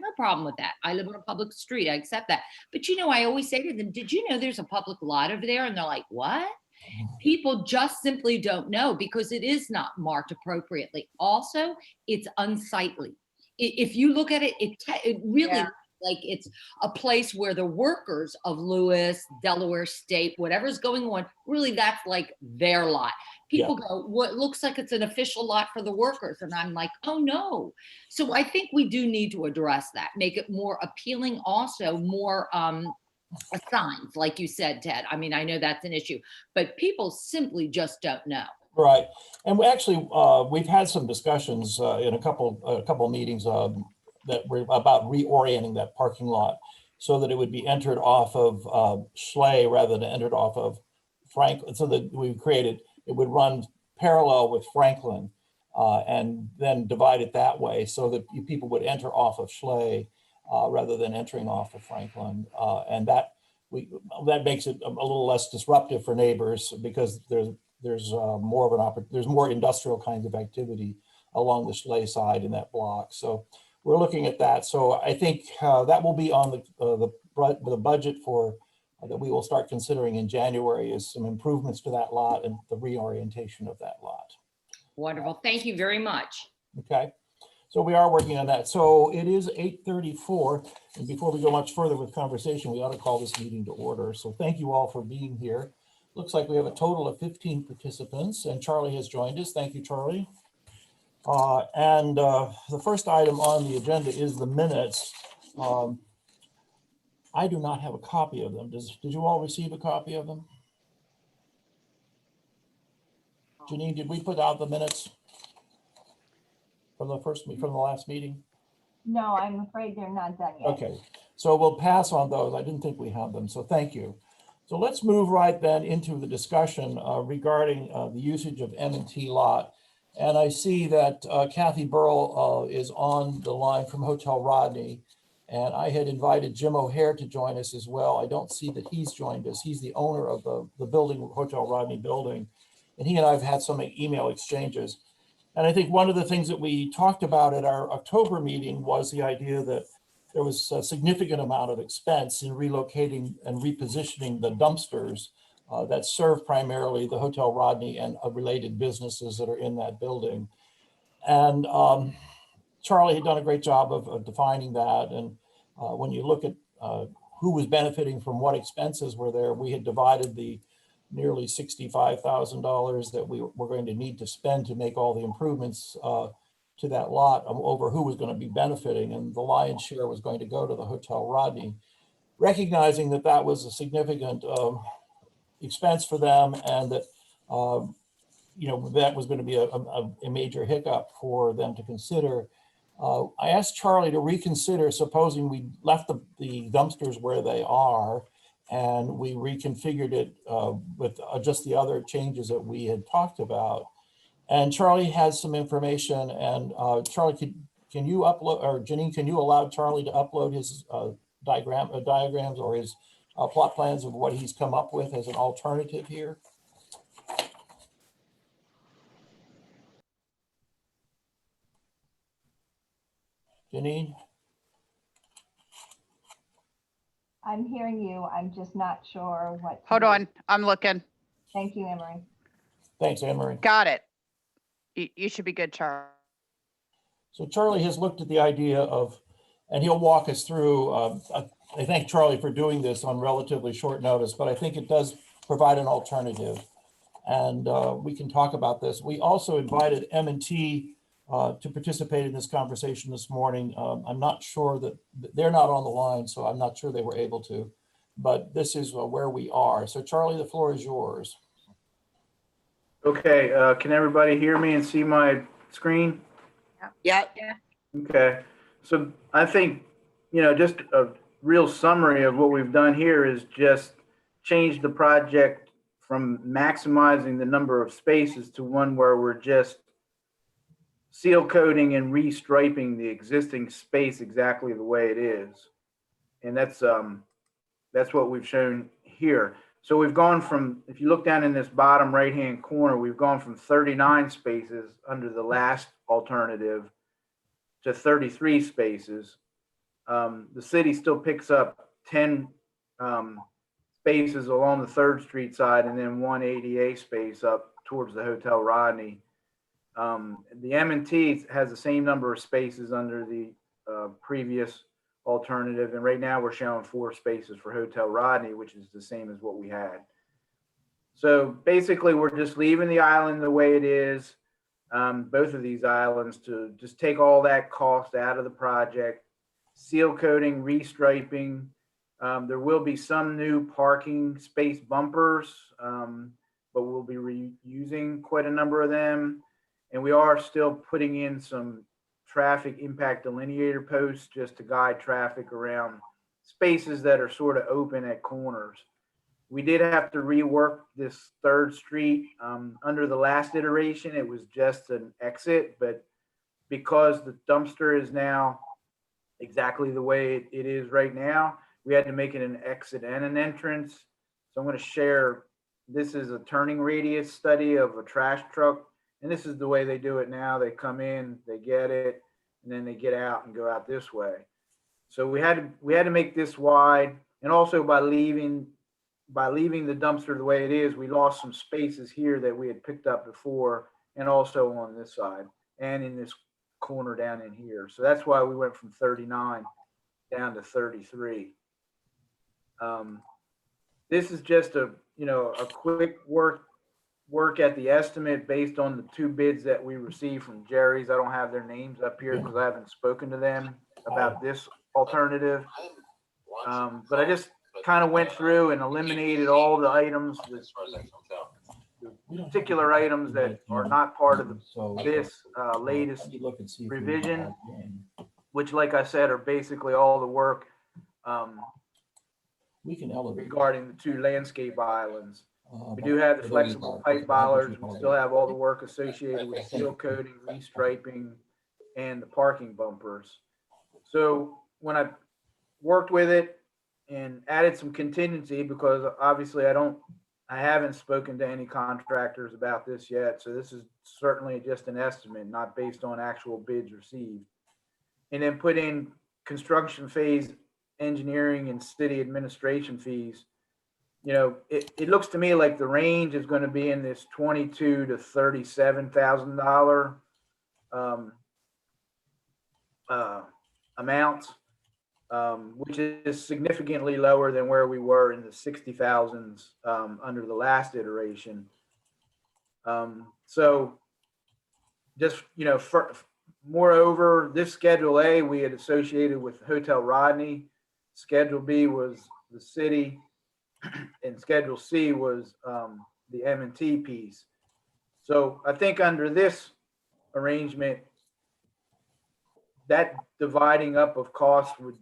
no problem with that. I live on a public street. I accept that. But I always say to them, did you know there's a public lot over there? And they're like, what? People just simply don't know because it is not marked appropriately. Also, it's unsightly. If you look at it, it really looks like it's a place where the workers of Lewis, Delaware State, whatever's going on, really that's like their lot. People go, what looks like it's an official lot for the workers. And I'm like, oh no. So I think we do need to address that, make it more appealing, also more signs, like you said, Ted. I mean, I know that's an issue, but people simply just don't know. Right, and we actually we've had some discussions in a couple meetings that were about reorienting that parking lot so that it would be entered off of Schley rather than entered off of Franklin. So that we created it would run parallel with Franklin and then divide it that way so that people would enter off of Schley rather than entering off of Franklin, and that makes it a little less disruptive for neighbors because there's more of there's more industrial kinds of activity along the Schley side in that block. So we're looking at that. So I think that will be on the budget for that we will start considering in January is some improvements to that lot and the reorientation of that lot. Wonderful. Thank you very much. Okay. So we are working on that. So it is 8:34. And before we go much further with conversation, we ought to call this meeting to order. So thank you all for being here. Looks like we have a total of 15 participants and Charlie has joined us. Thank you, Charlie. The first item on the agenda is the minutes. I do not have a copy of them. Did you all receive a copy of them? Janine, did we put out the minutes from the last meeting? No, I'm afraid they're not done yet. Okay, so we'll pass on those. I didn't think we had them, so thank you. So let's move right then into the discussion regarding the usage of M&T lot. And I see that Kathy Burrell is on the line from Hotel Rodney. And I had invited Jim O'Hare to join us as well. I don't see that he's joined us. He's the owner of the building, Hotel Rodney building. And he and I have had some email exchanges. And I think one of the things that we talked about at our October meeting was the idea that there was a significant amount of expense in relocating and repositioning the dumpsters that serve primarily the Hotel Rodney and related businesses that are in that building. And Charlie had done a great job of defining that. And when you look at who was benefiting from what expenses were there, we had divided the nearly $65,000 that we were going to need to spend to make all the improvements to that lot over who was going to be benefiting, and the lion's share was going to go to the Hotel Rodney, recognizing that that was a significant expense for them, and that that was going to be a major hiccup for them to consider. I asked Charlie to reconsider, supposing we left the dumpsters where they are, and we reconfigured it with just the other changes that we had talked about. And Charlie has some information, and Charlie, can you upload, or Janine, can you allow Charlie to upload his diagrams or his plot plans of what he's come up with as an alternative here? Janine? I'm hearing you. I'm just not sure what. Hold on, I'm looking. Thank you, Emery. Thanks, Anne-Marie. Got it. You should be good, Charlie. So Charlie has looked at the idea of, and he'll walk us through, I thank Charlie for doing this on relatively short notice, but I think it does provide an alternative. And we can talk about this. We also invited M&T to participate in this conversation this morning. I'm not sure that they're not on the line, so I'm not sure they were able to, but this is where we are. So Charlie, the floor is yours. Okay, can everybody hear me and see my screen? Yeah. Okay, so I think, just a real summary of what we've done here is just change the project from maximizing the number of spaces to one where we're just seal coating and restriping the existing space exactly the way it is. And that's what we've shown here. So we've gone from, if you look down in this bottom right-hand corner, we've gone from 39 spaces under the last alternative to 33 spaces. The city still picks up 10 spaces along the 3rd Street side and then one ADA space up towards the Hotel Rodney. The M&T has the same number of spaces under the previous alternative. And right now we're showing 4 spaces for Hotel Rodney, which is the same as what we had. So basically we're just leaving the island the way it is, both of these islands, to just take all that cost out of the project, seal coating, restriping. There will be some new parking space bumpers, but we'll be reusing quite a number of them. And we are still putting in some traffic impact delineator posts just to guide traffic around spaces that are sort of open at corners. We did have to rework this 3rd Street. Under the last iteration, it was just an exit, but because the dumpster is now exactly the way it is right now, we had to make it an exit and an entrance. So I'm going to share, this is a turning radius study of a trash truck. And this is the way they do it now. They come in, they get it, and then they get out and go out this way. So we had to make this wide. And also by leaving the dumpster the way it is, we lost some spaces here that we had picked up before, and also on this side and in this corner down in here. So that's why we went from 39 down to 33. This is just a quick work at the estimate based on the 2 bids that we received from Jerry's. I don't have their names up here because I haven't spoken to them about this alternative. But I just kind of went through and eliminated all the items, the particular items that are not part of this latest revision, which, like I said, are basically all the work regarding the 2 landscape islands. We do have the flexible pipe bollards. We still have all the work associated with seal coating, restriping, and the parking bumpers. So when I worked with it and added some contingency, because obviously I haven't spoken to any contractors about this yet. So this is certainly just an estimate, not based on actual bids received. And then put in construction phase engineering and city administration fees. It looks to me like the range is going to be in this $22,000 to $37,000 amounts, which is significantly lower than where we were in the 60,000s under the last iteration. So just, moreover, this Schedule A we had associated with Hotel Rodney. Schedule B was the city, and Schedule C was the M&T piece. So I think under this arrangement, that dividing up of costs would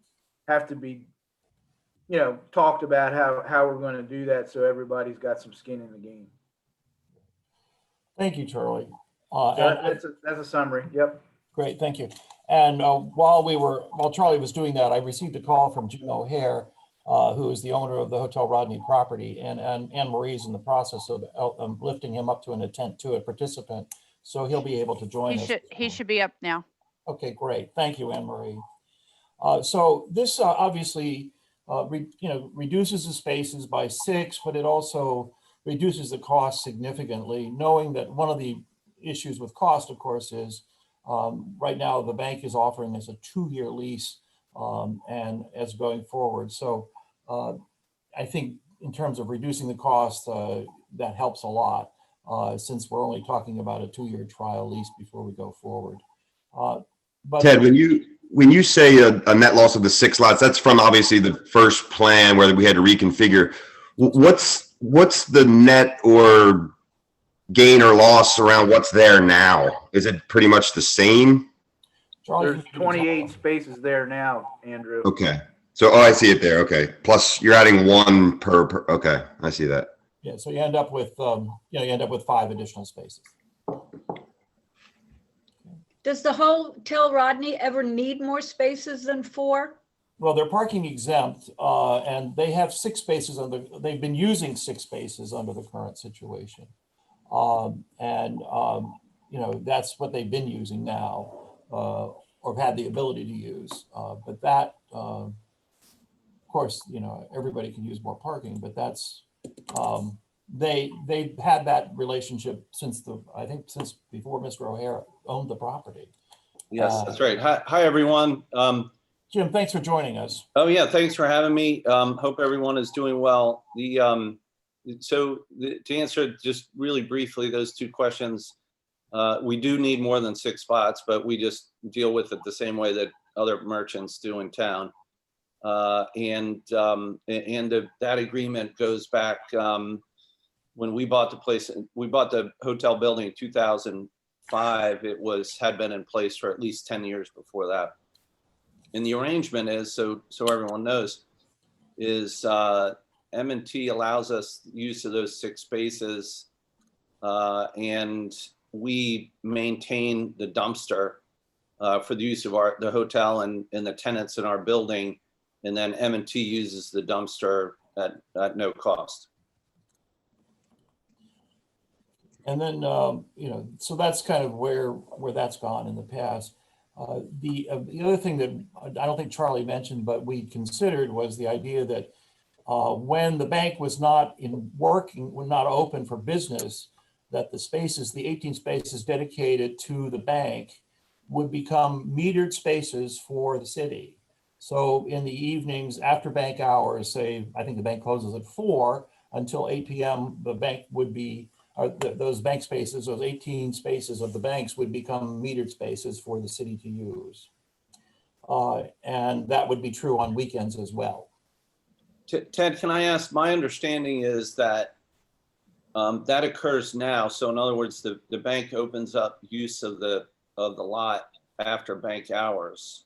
have to be, talked about how we're going to do that so everybody's got some skin in the game. Thank you, Charlie. That's a summary. Yep. Great, thank you. And while Charlie was doing that, I received a call from Jim O'Hare, who is the owner of the Hotel Rodney property, and Anne Marie's in the process of lifting him up to a participant, so he'll be able to join us. He should be up now. Okay, great. Thank you, Anne Marie. So this obviously, reduces the spaces by 6, but it also reduces the cost significantly, knowing that one of the issues with cost, of course, is right now the bank is offering us a 2-year lease and as going forward. So I think in terms of reducing the cost, that helps a lot since we're only talking about a 2-year trial lease before we go forward. But Ted, when you say a net loss of the 6 lots, that's from obviously the first plan where we had to reconfigure. What's the net or gain or loss around what's there now? Is it pretty much the same? There's 28 spaces there now, Andrew. Okay. So, I see it there. Okay. Plus you're adding 1 per okay. I see that. Yeah. So you end up with, you end up with 5 additional spaces. Does the Hotel Rodney ever need more spaces than 4? Well, they're parking exempt, and they have 6 spaces they've been using 6 spaces under the current situation. That's what they've been using now, or have had the ability to use. But that Of course, you know, everybody can use more parking, but that's, they've had that relationship since I think since before Mr. O'Hara owned the property. Yes, that's right. Hi, everyone. Jim, thanks for joining us. Oh yeah, thanks for having me. Hope everyone is doing well. To answer just really briefly those two questions, we do need more than 6 spots, but we just deal with it the same way that other merchants do in town. That agreement goes back when we bought the place. We bought the hotel building in 2005. It had been in place for at least 10 years before that. And the arrangement is, so everyone knows, is M&T allows us use of those 6 spaces, and we maintain the dumpster for the use of the hotel and the tenants in our building, and then M&T uses the dumpster at no cost. And then, you know, so that's kind of where that's gone in the past. The other thing that I don't think Charlie mentioned, but we considered was the idea that when the bank was not open for business, that the spaces, the 18 spaces dedicated to the bank would become metered spaces for the city. So in the evenings after bank hours, say, I think the bank closes at 4 until 8 p.m., the bank would be, those bank spaces, those 18 spaces of the banks would become metered spaces for the city to use. And that would be true on weekends as well. Ted, can I ask, my understanding is that that occurs now. So in other words, the bank opens up use of the lot after bank hours.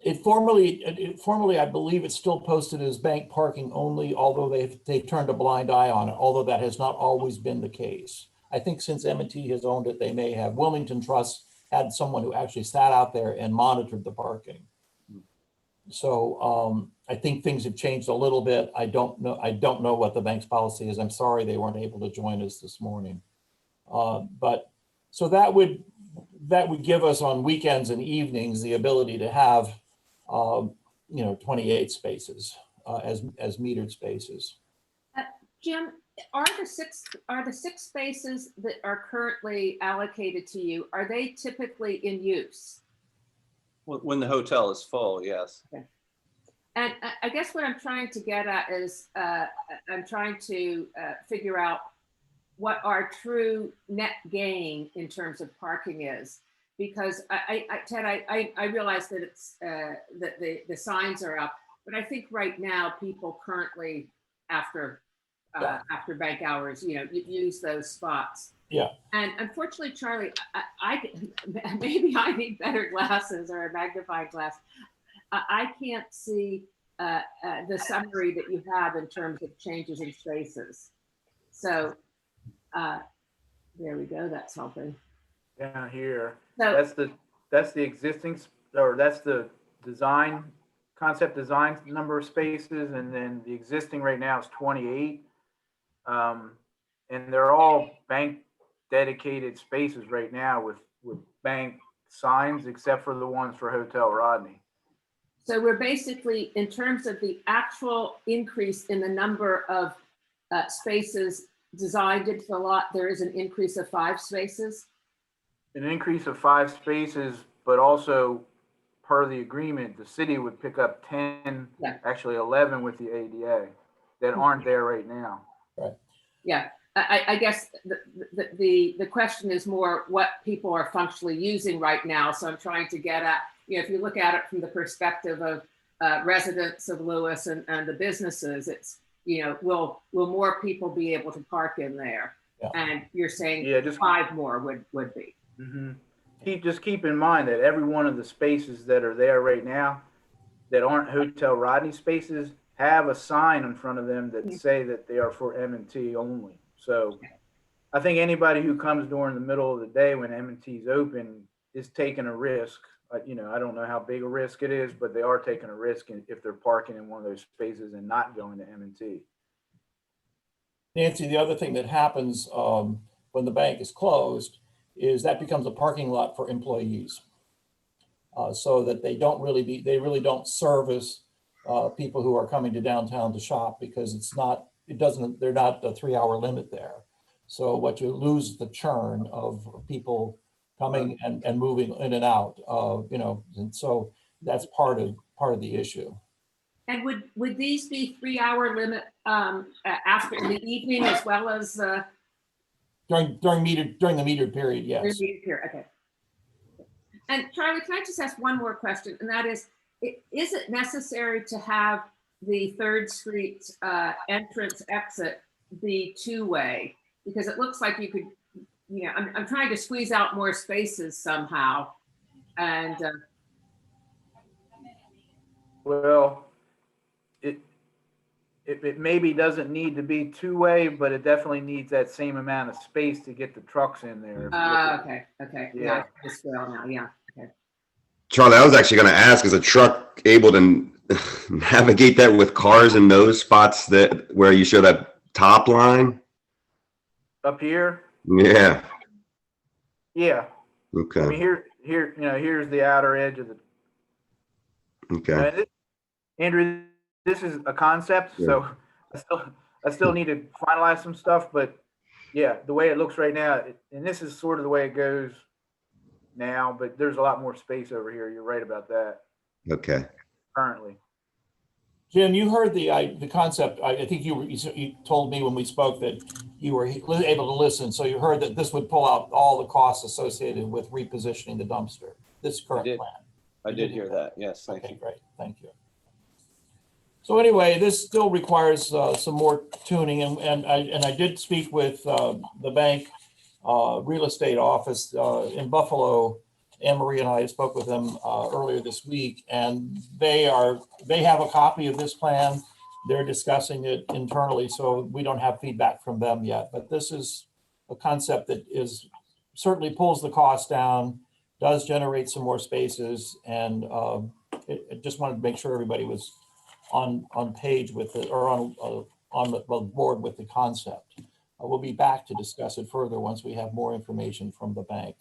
It formally, I believe it's still posted as bank parking only, although they've turned a blind eye on it, although that has not always been the case. I think since M&T has owned it, they may have. Wilmington Trust had someone who actually sat out there and monitored the parking. So I think things have changed a little bit. I don't know what the bank's policy is. I'm sorry they weren't able to join us this morning. But so that would give us on weekends and evenings the ability to have 28 spaces as metered spaces. Jim, are the six spaces that are currently allocated to you, are they typically in use? When the hotel is full, yes. Okay. And I guess what I'm trying to get at is I'm trying to figure out what our true net gain in terms of parking is. Because Ted, I realize that it's that the signs are up, but I think right now people currently after bank hours, use those spots. Yeah. And unfortunately, Charlie, maybe I need better glasses or a magnifying glass. I can't see the summary that you have in terms of changes in spaces. So there we go. That's helping. Down here, So, that's the existing, or that's the concept design number of spaces, and then the existing right now is 28. And they're all bank dedicated spaces right now with bank signs, except for the ones for Hotel Rodney. So we're basically, in terms of the actual increase in the number of spaces designed into the lot, there is an increase of 5 spaces. An increase of 5 spaces, but also per the agreement, the city would pick up 10, actually 11 with the ADA that aren't there right now. Right. Yeah, I guess the question is more what people are functionally using right now. So I'm trying to get at, if you look at it from the perspective of residents of Lewis and the businesses, it's, will more people be able to park in there? Yeah. And you're saying just 5 more would be. Mm-hmm. Just keep in mind that every one of the spaces that are there right now that aren't Hotel Rodney spaces have a sign in front of them that say that they are for M&T only. So I think anybody who comes during the middle of the day when M&T is open is taking a risk. I don't know how big a risk it is, but they are taking a risk if they're parking in one of those spaces and not going to M&T. Nancy, the other thing that happens when the bank is closed is that becomes a parking lot for employees. so that they really don't service people who are coming to downtown to shop, because they're not a 3-hour limit there. So what you lose is the churn of people coming and moving in and out, and so that's part of the issue. And would these be 3-hour limit after in the evening as well as During the metered period, yes. Okay. And Charlie, can I just ask one more question? And that is it necessary to have the 3rd Street entrance exit be 2-way? Because it looks like you could, I'm trying to squeeze out more spaces somehow. And Well, it maybe doesn't need to be 2-way, but it definitely needs that same amount of space to get the trucks in there. okay. Yeah. This well now, yeah. Okay. Charlie, I was actually going to ask, is a truck able to navigate that with cars in those spots where you show that top line? Up here? Yeah. Yeah. Okay. I mean, here's the outer edge of the. Okay. Andrew, this is a concept, so I still need to finalize some stuff, but yeah, the way it looks right now, and this is sort of the way it goes now, but there's a lot more space over here. You're right about that. Okay. Currently. Jim, you heard the concept. I think you told me when we spoke that you were able to listen. So you heard that this would pull out all the costs associated with repositioning the dumpster, this current plan. I did hear that. Yes, thank you. Great, thank you. So anyway, this still requires some more tuning, and I did speak with the bank real estate office in Buffalo. Anne Marie and I spoke with them earlier this week, and they have a copy of this plan. They're discussing it internally, so we don't have feedback from them yet. But this is a concept that certainly pulls the cost down, does generate some more spaces, and it just wanted to make sure everybody was on page with it, or on the board with the concept. We'll be back to discuss it further once we have more information from the bank.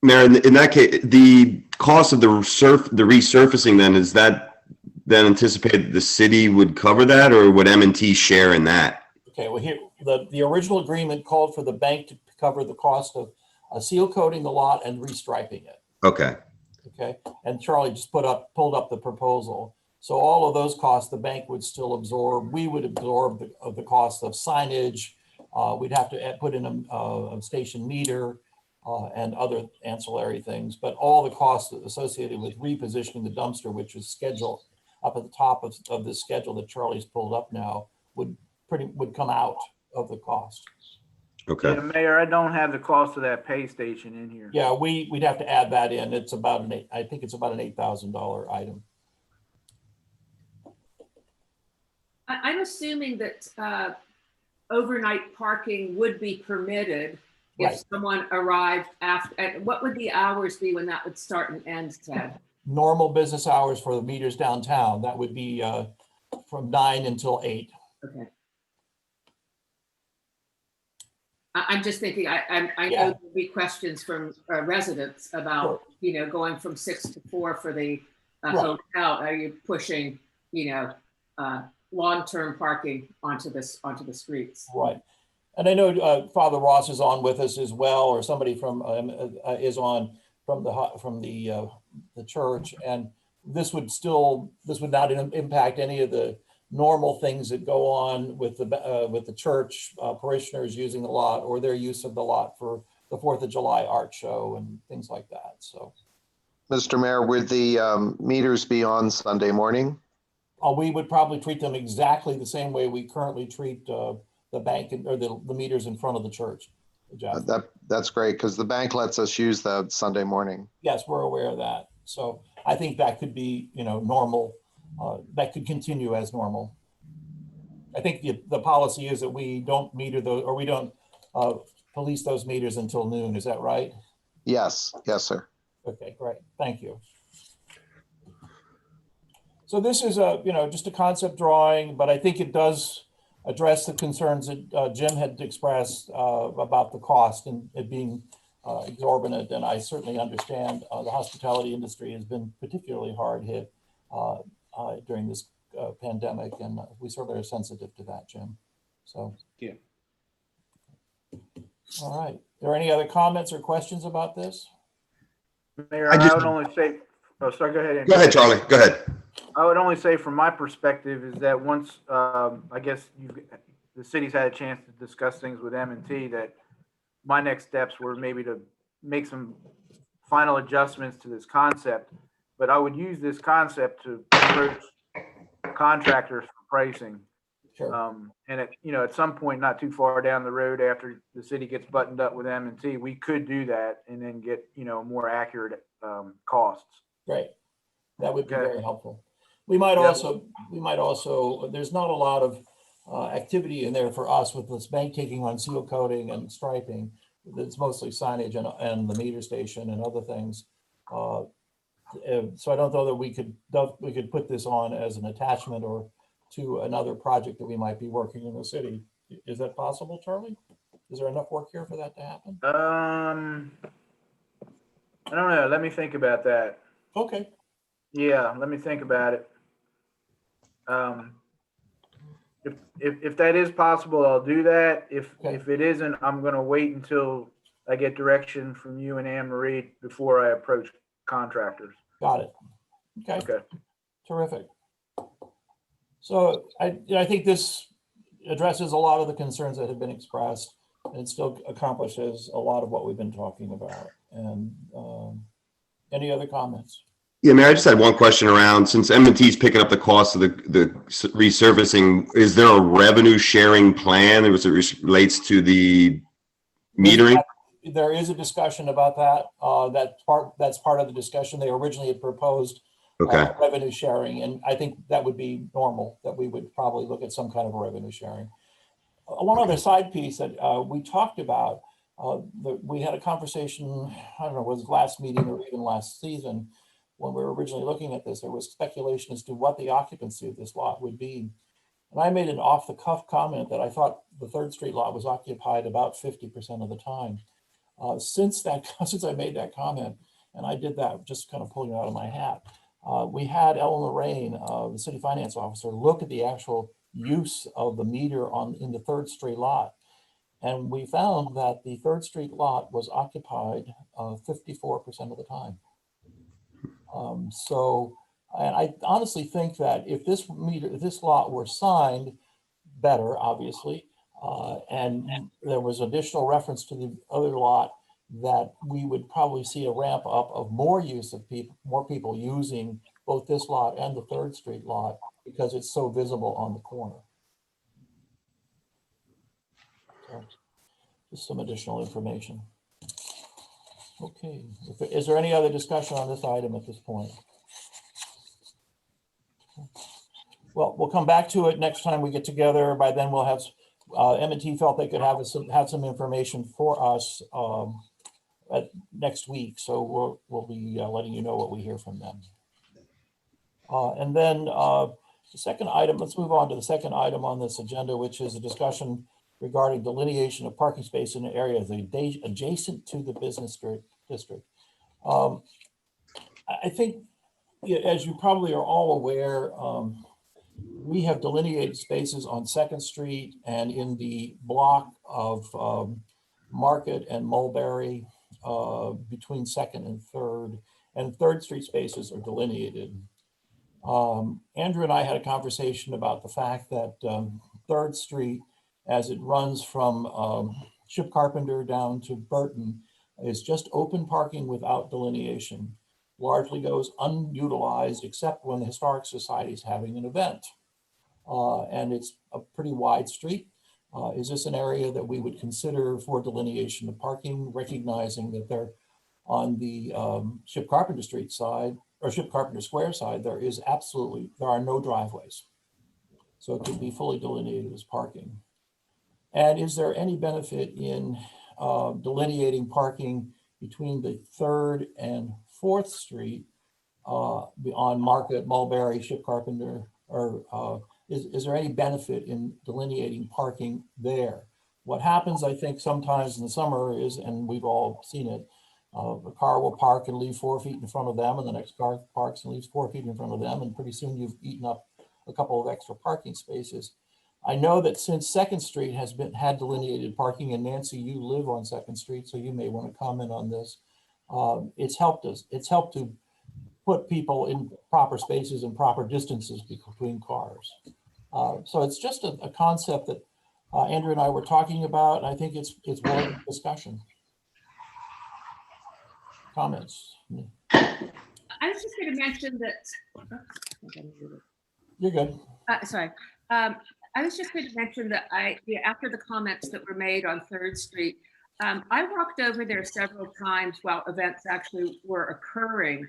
Mayor, in that case, the cost of the resurfacing then, is that then anticipated the city would cover that, or would M&T share in that? Okay, well, here the original agreement called for the bank to cover the cost of seal coating the lot and restriping it. Okay. Okay, and Charlie just pulled up the proposal. So all of those costs the bank would still absorb. We would absorb the cost of signage. We'd have to put in a station meter and other ancillary things, but all the costs associated with repositioning the dumpster, which is scheduled up at the top of the schedule that Charlie's pulled up now, would come out of the cost. Okay. Yeah, Mayor, I don't have the cost of that pay station in here. Yeah, we'd have to add that in. It's about I think it's about an $8,000 item. I'm assuming that overnight parking would be permitted if Right. someone arrived after. What would the hours be when that would start and end, Ted? Normal business hours for the meters downtown, that would be from 9 until 8. Okay. I'm just thinking, I know Yeah. there'll be questions from residents about, going from 6 to 4 for the Right. hotel. Are you pushing, long-term parking onto the streets? Right. And I know Father Ross is on with us as well, or somebody from is on from the church, and this would not impact any of the normal things that go on with the church parishioners using the lot, or their use of the lot for the 4th of July art show and things like that. So, Mr. Mayor, would the meters be on Sunday morning? we would probably treat them exactly the same way we currently treat the bank or the meters in front of the church. Jeff. That's great, because the bank lets us use that Sunday morning. Yes, we're aware of that. So I think that could be, normal. That could continue as normal. I think the policy is that we don't meter those, or we don't police those meters until noon. Is that right? Yes, sir. Okay, great. Thank you. So this is just a concept drawing, but I think it does address the concerns that Jim had expressed about the cost and it being exorbitant, and I certainly understand the hospitality industry has been particularly hard hit during this pandemic, and we certainly are sensitive to that, Jim. So. Yeah. All right. Are there any other comments or questions about this? Mayor, I I just- would only say, oh, sorry, go ahead. Andrew. Go ahead, Charlie. Go ahead. I would only say from my perspective is that once, I guess the city's had a chance to discuss things with M&T, that my next steps were maybe to make some final adjustments to this concept, but I would use this concept to approach contractors for pricing. Sure. And at some point, not too far down the road, after the city gets buttoned up with M&T, we could do that and then get, more accurate, costs. Great. That would be Okay. very helpful. We might Yep. also, there's not a lot of activity in there for us with this bank taking on seal coating and striping. It's mostly signage and the meter station and other things. So I don't know that we could put this on as an attachment or to another project that we might be working in the city. Is that possible, Charlie? Is there enough work here for that to happen? I don't know. Let me think about that. Okay. Yeah, let me think about it. If that is possible, I'll do that. If it isn't, I'm gonna wait until I get direction from you and Anne Marie before I approach contractors. Got it. Okay. Okay. Terrific. So I think this addresses a lot of the concerns that have been expressed and still accomplishes a lot of what we've been talking about. And any other comments? Yeah, Mayor, I just had one question around, since M&T is picking up the cost of the resurfacing, is there a revenue sharing plan as it relates to the metering? There is a discussion about that. That's part of the discussion. They originally had proposed revenue sharing, and I think that would be normal, that we would probably look at some kind of a revenue sharing. One other side piece that we talked about, we had a conversation, I don't know, was it last meeting or even last season, when we were originally looking at this, there was speculation as to what the occupancy of this lot would be. And I made an off the cuff comment that I thought the 3rd Street lot was occupied about 50% of the time. Since I made that comment, and I did that just kind of pulling it out of my hat, we had Ellen Lorraine, the city finance officer, look at the actual use of the meter in the 3rd Street lot. And we found that the 3rd Street lot was occupied 54% of the time. And I honestly think that if this lot were signed better, obviously, and there was additional reference to the other lot, that we would probably see a ramp up of more people using both this lot and the 3rd Street lot because it's so visible on the corner. So, just some additional information. Okay, is there any other discussion on this item at this point? Well, we'll come back to it next time we get together. By then we'll have, M&T felt they could have some information for us next week. So we'll be letting you know what we hear from them. And then the second item, let's move on to the second item on this agenda, which is a discussion regarding delineation of parking space in areas adjacent to the business district. I think, as you probably are all aware, we have delineated spaces on 2nd Street and in the block of Market and Mulberry between 2nd and 3rd, and 3rd Street spaces are delineated. Andrew and I had a conversation about the fact that 3rd Street, as it runs from Ship Carpenter down to Burton, is just open parking without delineation. Largely goes unutilized except when the Historic Society is having an event. And it's a pretty wide street. Is this an area that we would consider for delineation of parking, recognizing that they're on the Ship Carpenter Street side or Ship Carpenter Square side, there are no driveways. So it could be fully delineated as parking. And is there any benefit in delineating parking between the 3rd and 4th Street on Market, Mulberry, Ship Carpenter, or is there any benefit in delineating parking there? What happens, I think, sometimes in the summer is, and we've all seen it, a car will park and leave 4 feet in front of them, and the next car parks and leaves 4 feet in front of them, and pretty soon you've eaten up a couple of extra parking spaces. I know that since Second Street had delineated parking, and Nancy, you live on Second Street, so you may want to comment on this. It's helped us. It's helped to put people in proper spaces and proper distances between cars. So it's just a concept that Andrew and I were talking about, and I think it's worth discussion. Comments? I was just going to mention that. You're good. Sorry. I was just going to mention that after the comments that were made on 3rd Street, I walked over there several times while events actually were occurring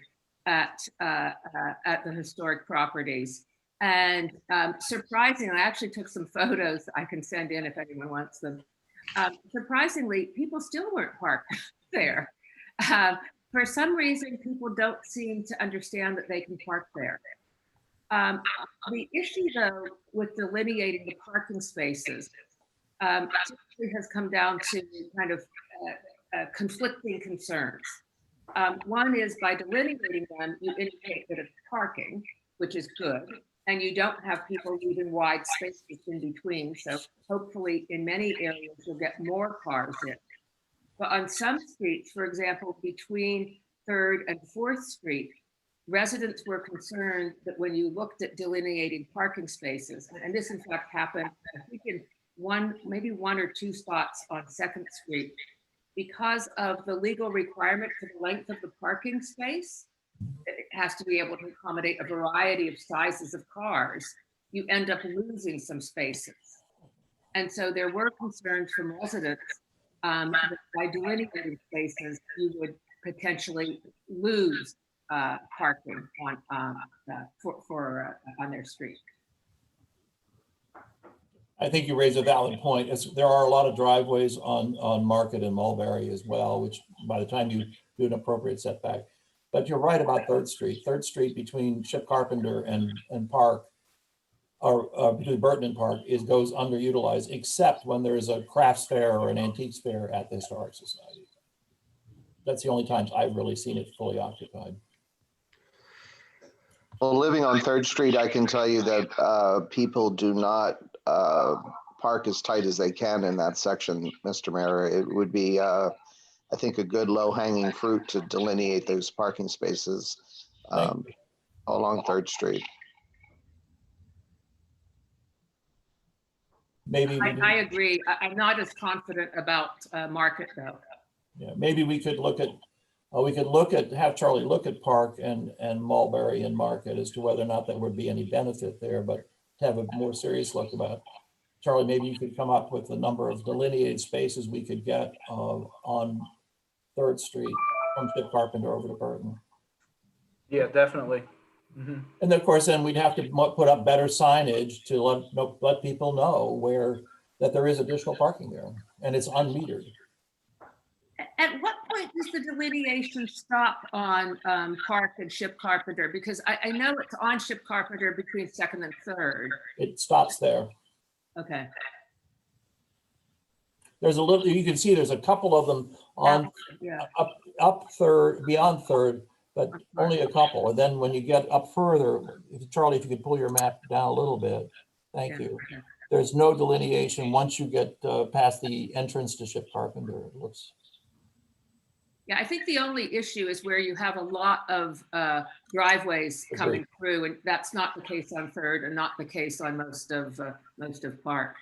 at the historic properties. And surprisingly, I actually took some photos I can send in if anyone wants them. Surprisingly, people still weren't parked there. For some reason, people don't seem to understand that they can park there. The issue, though, with delineating the parking spaces typically has come down to kind of conflicting concerns. One is by delineating them, you indicate that it's parking, which is good, and you don't have people leaving wide spaces in between. So hopefully in many areas, you'll get more cars in. But on some streets, for example, between 3rd and 4th Street, residents were concerned that when you looked at delineating parking spaces, and this in fact happened, I think in maybe one or two spots on 2nd Street, because of the legal requirement for the length of the parking space, it has to be able to accommodate a variety of sizes of cars, you end up losing some spaces. And so there were concerns from residents that by delineating spaces, you would potentially lose parking on their street. I think you raise a valid point. There are a lot of driveways on Market and Mulberry as well, which by the time you do an appropriate setback. But you're right about 3rd Street. 3rd Street between Ship Carpenter and Park, or between Burton and Park, goes underutilized, except when there's a crafts fair or an antiques fair at the Historic Society. That's the only times I've really seen it fully occupied. Well, living on 3rd Street, I can tell you that people do not park as tight as they can in that section, Mr. Mayor. It would be, I think, a good low-hanging fruit to delineate those parking spaces along 3rd Street. Maybe I agree. I'm not as confident about Market, though. Yeah, maybe we could look at have Charlie look at Park and Mulberry and Market as to whether or not there would be any benefit there, but to have a more serious look about. Charlie, maybe you could come up with the number of delineated spaces we could get on 3rd Street from Ship Carpenter over to Burton. Yeah, definitely. Mm-hmm. And of course, then we'd have to put up better signage to let people know that there is additional parking there and it's unmetered. At what point does the delineation stop on Park and Ship Carpenter? Because I know it's on Ship Carpenter between 2nd and 3rd. It stops there. Okay. There's a little, you can see there's a couple of them on up 3rd, beyond 3rd, but only a couple. And then when you get up further, Charlie, if you could pull your map down a little bit, thank you. Okay. There's no delineation once you get past the entrance to Ship Carpenter. It looks. Yeah, I think the only issue is where you have a lot of driveways coming through, and that's not the case on 3rd and not the case on most of Park.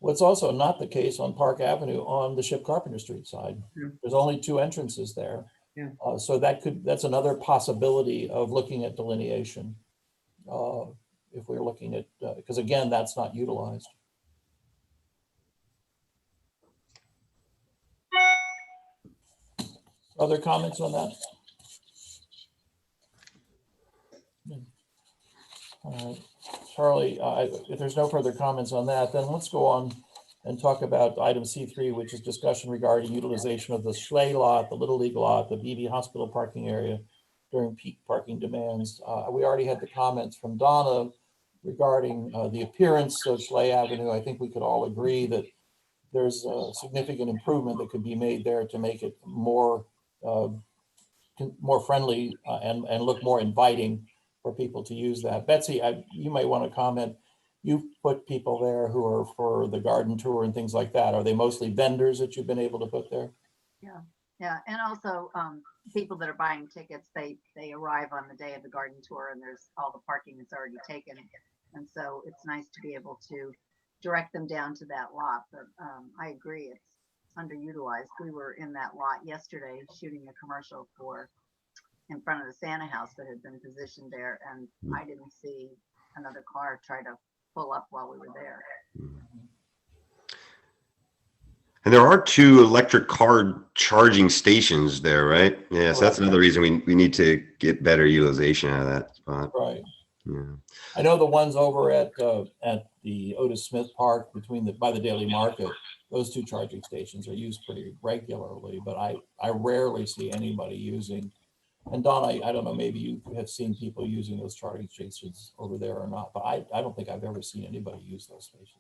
Well, it's also not the case on Park Avenue on the Ship Carpenter Street side. Mm-hmm. There's only 2 entrances there. Yeah. So that's another possibility of looking at delineation if we're looking at, because again, that's not utilized. Other comments on that? All right, Charlie, if there's no further comments on that, then let's go on and talk about item C3, which is discussion regarding utilization of the Schley lot, the Little League lot, the Beebe Hospital parking area during peak parking demands. We already had the comments from Donna regarding the appearance of Schley Avenue. I think we could all agree that there's a significant improvement that could be made there to make it more friendly and look more inviting for people to use that. Betsy, you might want to comment. You've put people there who are for the garden tour and things like that. Are they mostly vendors that you've been able to put there? Yeah, and also people that are buying tickets, they arrive on the day of the garden tour and there's all the parking is already taken. And so it's nice to be able to direct them down to that lot. But I agree, it's underutilized. We were in that lot yesterday shooting a commercial in front of the Santa house that had been positioned there. And I didn't see another car try to pull up while we were there. And there are 2 electric car charging stations there, right? Yeah, so that's another reason we need to get better utilization out of that spot. Right. Yeah. I know the ones over at the Otis Smith Park by the Daily Market, those 2 charging stations are used pretty regularly, but I rarely see anybody using. And Don, I don't know, maybe you have seen people using those charging stations over there or not, but I don't think I've ever seen anybody use those stations.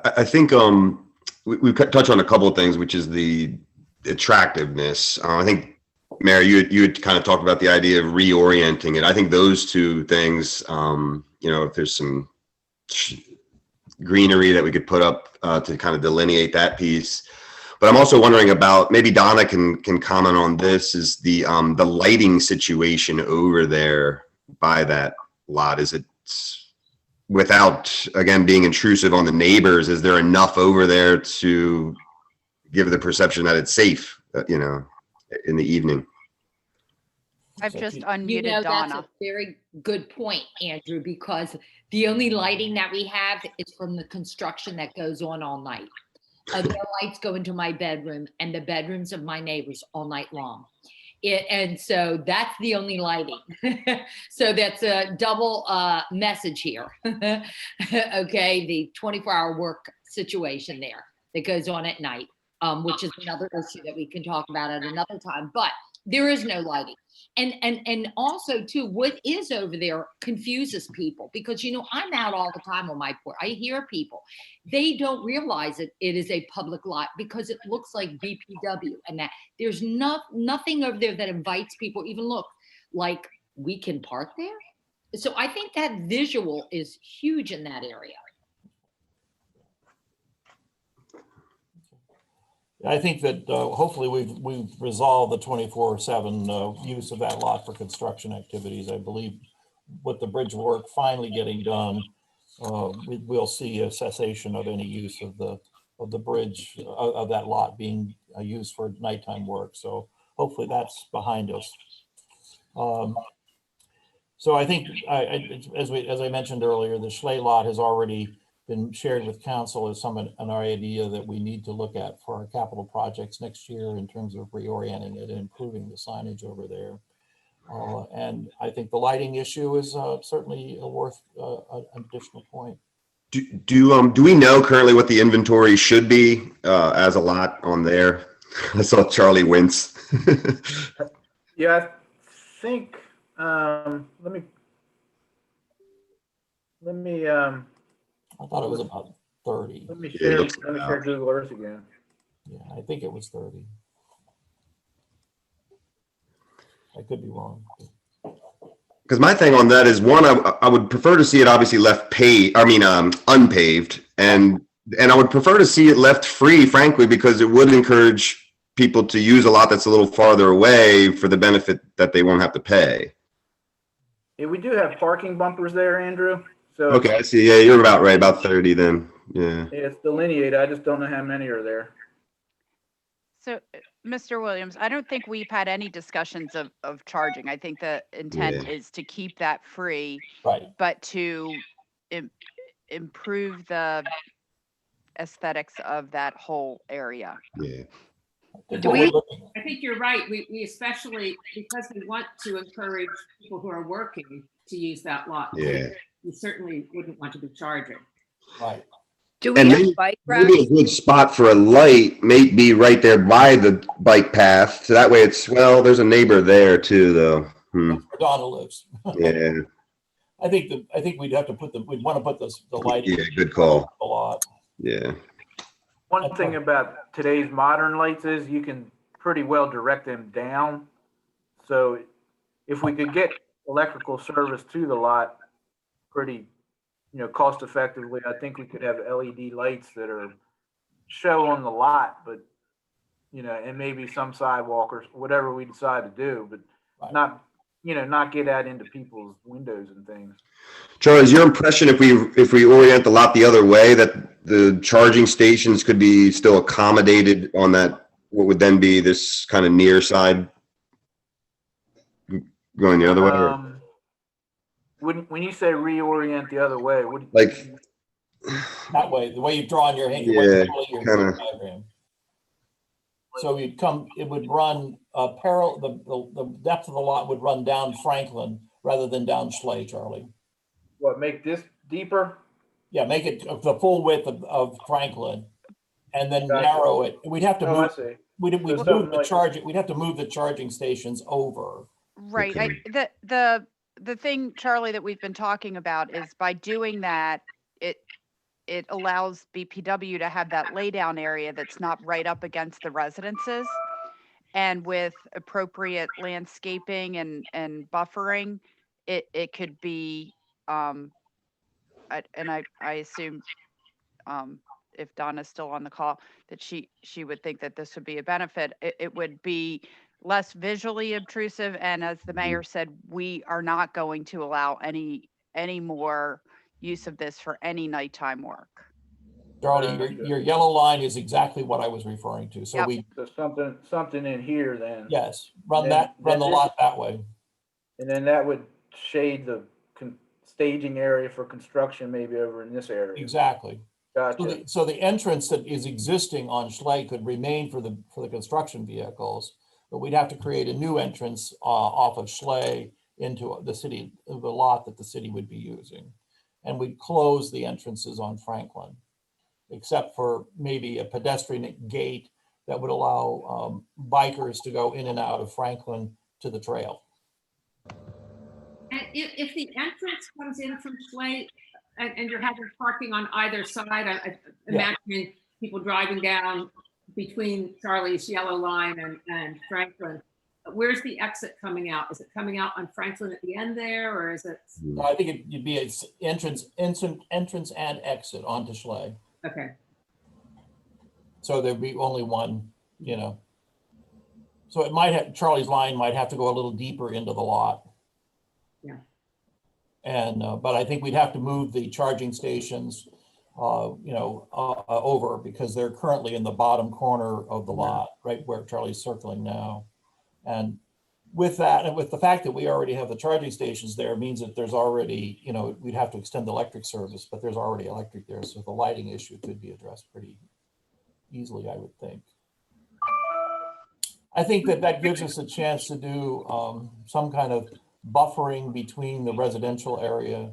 I think we've touched on a couple of things, which is the attractiveness. I think, Mary, you had kind of talked about the idea of reorienting it. I think those 2 things, if there's some greenery that we could put up to kind of delineate that piece. But I'm also wondering about, maybe Donna can comment on this, is the lighting situation over there by that lot. Is it, without, again, being intrusive on the neighbors, is there enough over there to give the perception that it's safe, in the evening? I've just unmuted That's Donna. a very good point, Andrew, because the only lighting that we have is from the construction that goes on all night. The lights go into my bedroom and the bedrooms of my neighbors all night long. And so that's the only lighting. So that's a double message here. Okay, the 24-hour work situation there that goes on at night, which is another issue that we can talk about at another time. But there is no lighting. And also too, what is over there confuses people because, I'm out all the time on my porch. I hear people, they don't realize it is a public lot because it looks like BPW and that there's nothing over there that invites people even look like we can park there. So I think that visual is huge in that area. I think that hopefully we've resolved the 24/7 use of that lot for construction activities. I believe with the bridge work finally getting done, we'll see a cessation of any use of the bridge of that lot being used for nighttime work. So hopefully that's behind us. So I think as I mentioned earlier, the Schley lot has already been shared with council as an idea that we need to look at for our capital projects next year in terms of reorienting it and improving the signage over there. And I think the lighting issue is certainly worth an additional point. Do we know currently what the inventory should be as a lot on there? I saw Charlie wince. Yeah, I think, let me I thought it was about 30. let me share Google Earth again. Yeah, I think it was 30. I could be wrong. Because my thing on that is, one, I would prefer to see it obviously unpaved, and I would prefer to see it left free, frankly, because it would encourage people to use a lot that's a little farther away for the benefit that they won't have to pay. Yeah, we do have parking bumpers there, Andrew. So Okay, I see. Yeah, you're about right, about 30 then. Yeah. it's delineated. I just don't know how many are there. So, Mr. Williams, I don't think we've had any discussions of charging. I think the intent is to keep that free, Right. but to improve the aesthetics of that whole area. Yeah. I think you're right. We especially, because we want to encourage people who are working to use that lot. Yeah. You certainly wouldn't want to be charging. Right. Do we And have bike maybe a racks? good spot for a light may be right there by the bike path. So that way it's, well, there's a neighbor there too, though. That's where Donna lives. Yeah. I think we'd have to we'd want to put the light. Yeah, good call. A lot. Yeah. One thing about today's modern lights is you can pretty well direct them down. So if we could get electrical service to the lot pretty, cost effectively, I think we could have LED lights that are show on the lot, but, and maybe some sidewalk or whatever we decide to do, but Right. not get out into people's windows and things. Charlie, is your impression if we orient the lot the other way, that the charging stations could be still accommodated on that, what would then be this kind of near side going the other way? Or? When you say reorient the other way, what Like that way, the way you've drawn your hand, yeah, your kind of. diagram. So it would run parallel, the depth of the lot would run down Franklin rather than down Schley, Charlie. What, make this deeper? Yeah, make it the full width of Franklin, and then Gotcha. narrow it. We'd have to Oh, I move. see. We'd So move something the like- charging. We'd have to move the charging stations over. Right. Okay. The thing, Charlie, that we've been talking about is by doing that, it allows BPW to have that laydown area that's not right up against the residences. And with appropriate landscaping and buffering, it could be, and I assume, if Donna's still on the call, that she would think that this would be a benefit. It would be less visually obtrusive. And as the mayor said, we are not going to allow any more use of this for any nighttime work. Charlie, your yellow line is exactly what I was referring to. So Yep. So something in here then. yes, run Then the this- lot that way. And then that would shade the staging area for construction maybe over in this area. Exactly. Gotcha. So the entrance that is existing on Schley could remain for the construction vehicles, but we'd have to create a new entrance off of Schley into the lot that the city would be using. And we'd close the entrances on Franklin, except for maybe a pedestrian gate that would allow bikers to go in and out of Franklin to the trail. And if the entrance comes in from Schley and you're having parking on either side, I imagine people driving down between Charlie's yellow line and Franklin. Where's the exit coming out? Is it coming out on Franklin at the end there, or is it? I think it'd be its entrance and exit onto Schley. Okay. So there'd be only one, So it might have, Charlie's line might have to go a little deeper into the lot. Yeah. And, but I think we'd have to move the charging stations, over because they're currently in the bottom corner of the lot, right where Charlie's circling now. And with that, and with the fact that we already have the charging stations there, means that there's already, we'd have to extend the electric service, but there's already electric there. So the lighting issue could be addressed pretty easily, I would think. I think that gives us a chance to do some kind of buffering between the residential area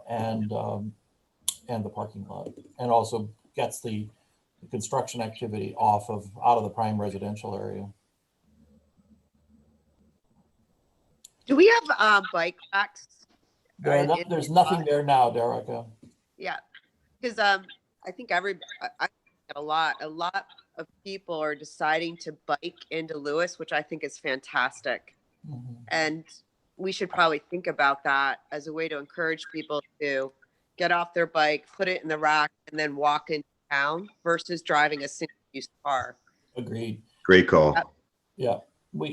and the parking lot, and also gets the construction activity out of the prime residential area. Do we have bike racks? There's nothing there now, Derica. Yeah, because I think I a lot of people are deciding to bike into Lewis, which I think is fantastic. Mm-hmm. And we should probably think about that as a way to encourage people to get off their bike, put it in the rack, and then walk into town versus driving a single-use car. Agreed. Great call. Yeah,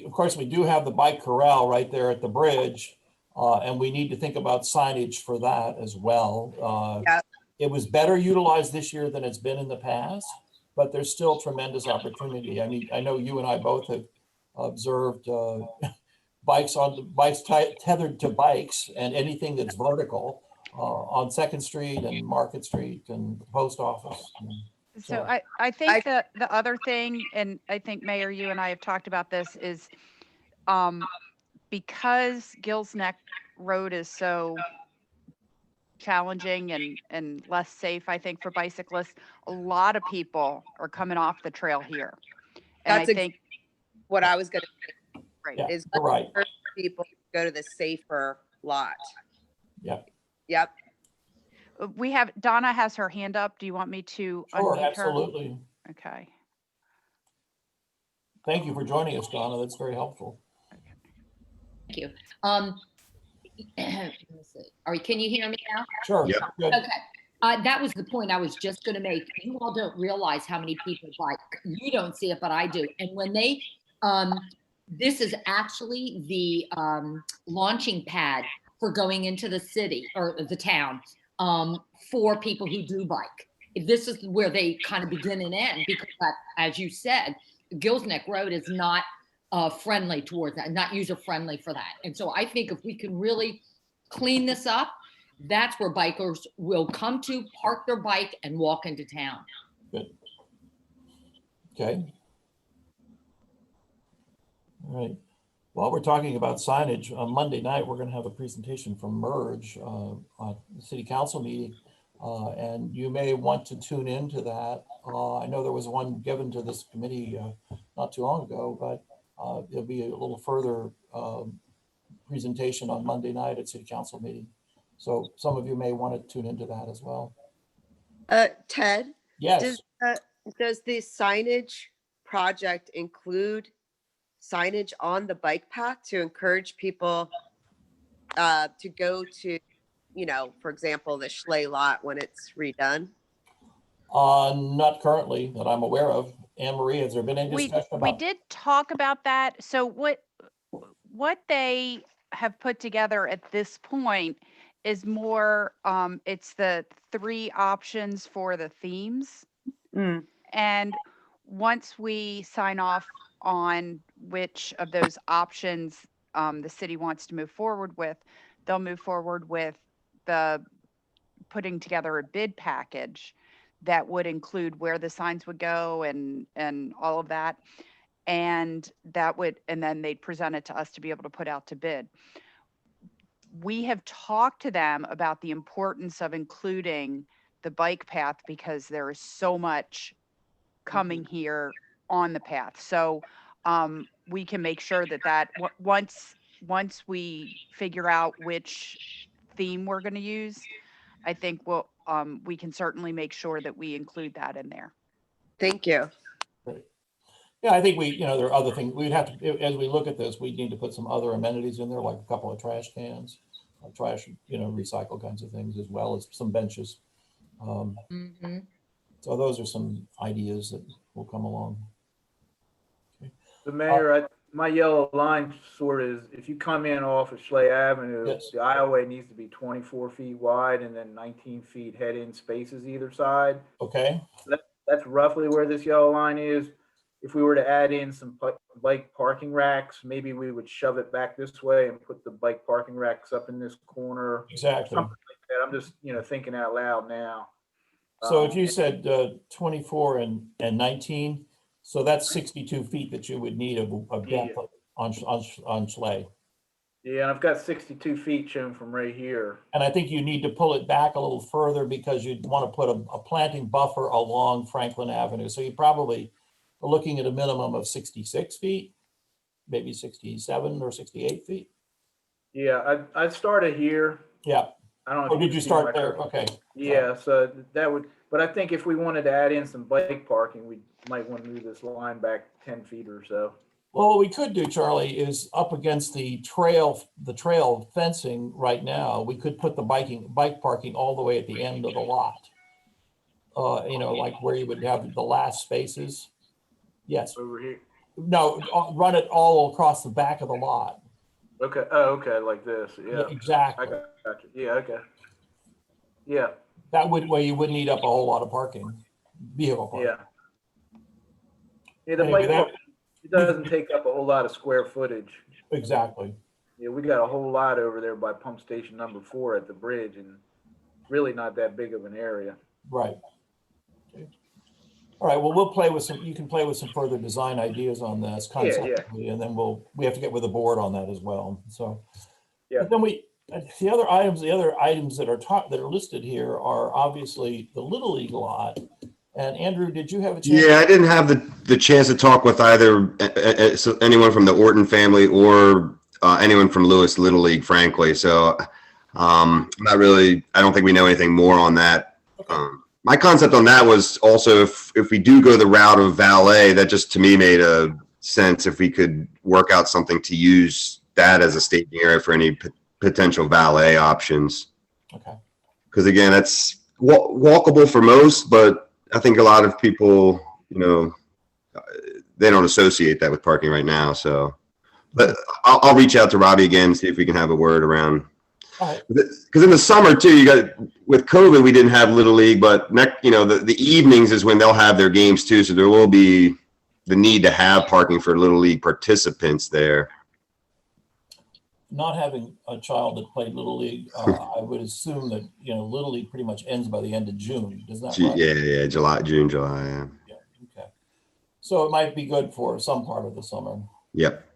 of course we do have the bike corral right there at the bridge, and we need to think about signage for that as well. Yeah. It was better utilized this year than it's been in the past, but there's still tremendous opportunity. I mean, I know you and I both have observed bikes tethered to bikes and anything that's vertical on 2nd Street and Market Street and the post office. So I think that the other thing, and I think Mayor, you and I have talked about this, is because Gills Neck Road is so challenging and less safe, I think, for bicyclists, a lot of people are coming off the trail here. And That's I think what I was going to say right. Yeah, is you're right. let's encourage people to go to the safer lot. Yep. Yep. We have, Donna has her hand up. Do you want me to Sure, unmute her? absolutely. Okay. Thank you for joining us, Donna. That's very helpful. Thank you. Let me see. Can you hear me now? Sure. Yep. Good. Okay. That was the point I was just going to make. You all don't realize how many people bike. You don't see it, but I do. And when they, this is actually the launching pad for going into the city or the town for people who do bike. This is where they kind of begin and end because, as you said, Gills Neck Road is not friendly towards that, not user friendly for that. And so I think if we can really clean this up, that's where bikers will come to park their bike and walk into town. Good. Okay. All right. While we're talking about signage, on Monday night, we're going to have a presentation from Merge on the city council meeting. And you may want to tune into that. I know there was one given to this committee not too long ago, but there'll be a little further presentation on Monday night at city council meeting. So some of you may want to tune into that as well. Ted? Yes. Does the signage project include signage on the bike path to encourage people to go to, you know, for example, the Schley lot when it's redone? Not currently that I'm aware of. Anne Marie, has there been any discussion about? We did talk about that. So what they have put together at this point is more, it's the 3 options for the themes. And once we sign off on which of those options the city wants to move forward with, they'll move forward with the putting together a bid package that would include where the signs would go and all of that. And then they'd present it to us to be able to put out to bid. We have talked to them about the importance of including the bike path because there is so much coming here on the path. So we can make sure that once we figure out which theme we're going to use, I think we can certainly make sure that we include that in there. Thank you. Right. Yeah, I think there are other things we'd have to, as we look at this, we need to put some other amenities in there, like a couple of trash cans, trash, recycle kinds of things, as well as some benches. So those are some ideas that will come along. Okay. The mayor, my yellow line sort is, if you come in off of Schley Avenue, Yes. the aisleway needs to be 24 feet wide and then 19 feet head-in spaces either side. Okay. That's roughly where this yellow line is. If we were to add in some bike parking racks, maybe we would shove it back this way and put the bike parking racks up in this corner. Exactly. Something like that. I'm just, thinking out loud now. So if you said 24 and 19, so that's 62 feet that you would need of depth on Schley. Yeah, and I've got 62 feet shown from right here. And I think you need to pull it back a little further because you'd want to put a planting buffer along Franklin Avenue. So you probably are looking at a minimum of 66 feet, maybe 67 or 68 feet. Yeah, I started here. Yeah. I don't know. Oh, did you start there? Okay. Yeah, so that would, but I think if we wanted to add in some bike parking, we might want to move this line back 10 feet or so. Well, what we could do, Charlie, is up against the trail fencing right now, we could put the bike parking all the way at the end of the lot. Like where you would have the last spaces. Yes. Over here. No, run it all across the back of the lot. Okay. Oh, okay. Like this. Yeah. Exactly. I got you. Yeah. Okay. Yeah. That way you wouldn't eat up a whole lot of vehicle parking. Yeah. Yeah. The Anyway, bike parking, it doesn't take up a whole lot of square footage. Exactly. Yeah, we got a whole lot over there by pump station number 4 at the bridge, and really not that big of an area. Right. Okay. All right. Well, we'll play with you can play with some further design ideas on this conceptually, and then we have to get with the board on that as well. So, yeah. Then the other items that are listed here are obviously the Little League lot. And Andrew, did you have a chance? Yeah, I didn't have the chance to talk with either anyone from the Orton family or anyone from Lewis Little League, frankly. So Not really, I don't think we know anything more on that. My concept on that was also if we do go the route of valet, that just to me made a sense if we could work out something to use that as a staging area for any potential valet options. Okay. Because again, that's walkable for most, but I think a lot of people, you know, they don't associate that with parking right now. So, but I'll reach out to Robbie again, see if we can have a word around. Because in the summer too, you got with COVID, we didn't have Little League, but you know, the evenings is when they'll have their games too. So there will be the need to have parking for Little League participants there. Not having a child that played Little League, I would assume that, you know, Little League pretty much ends by the end of June. Isn't that right? Yeah, June, July. Yeah. Okay. So it might be good for some part of the summer. Yep.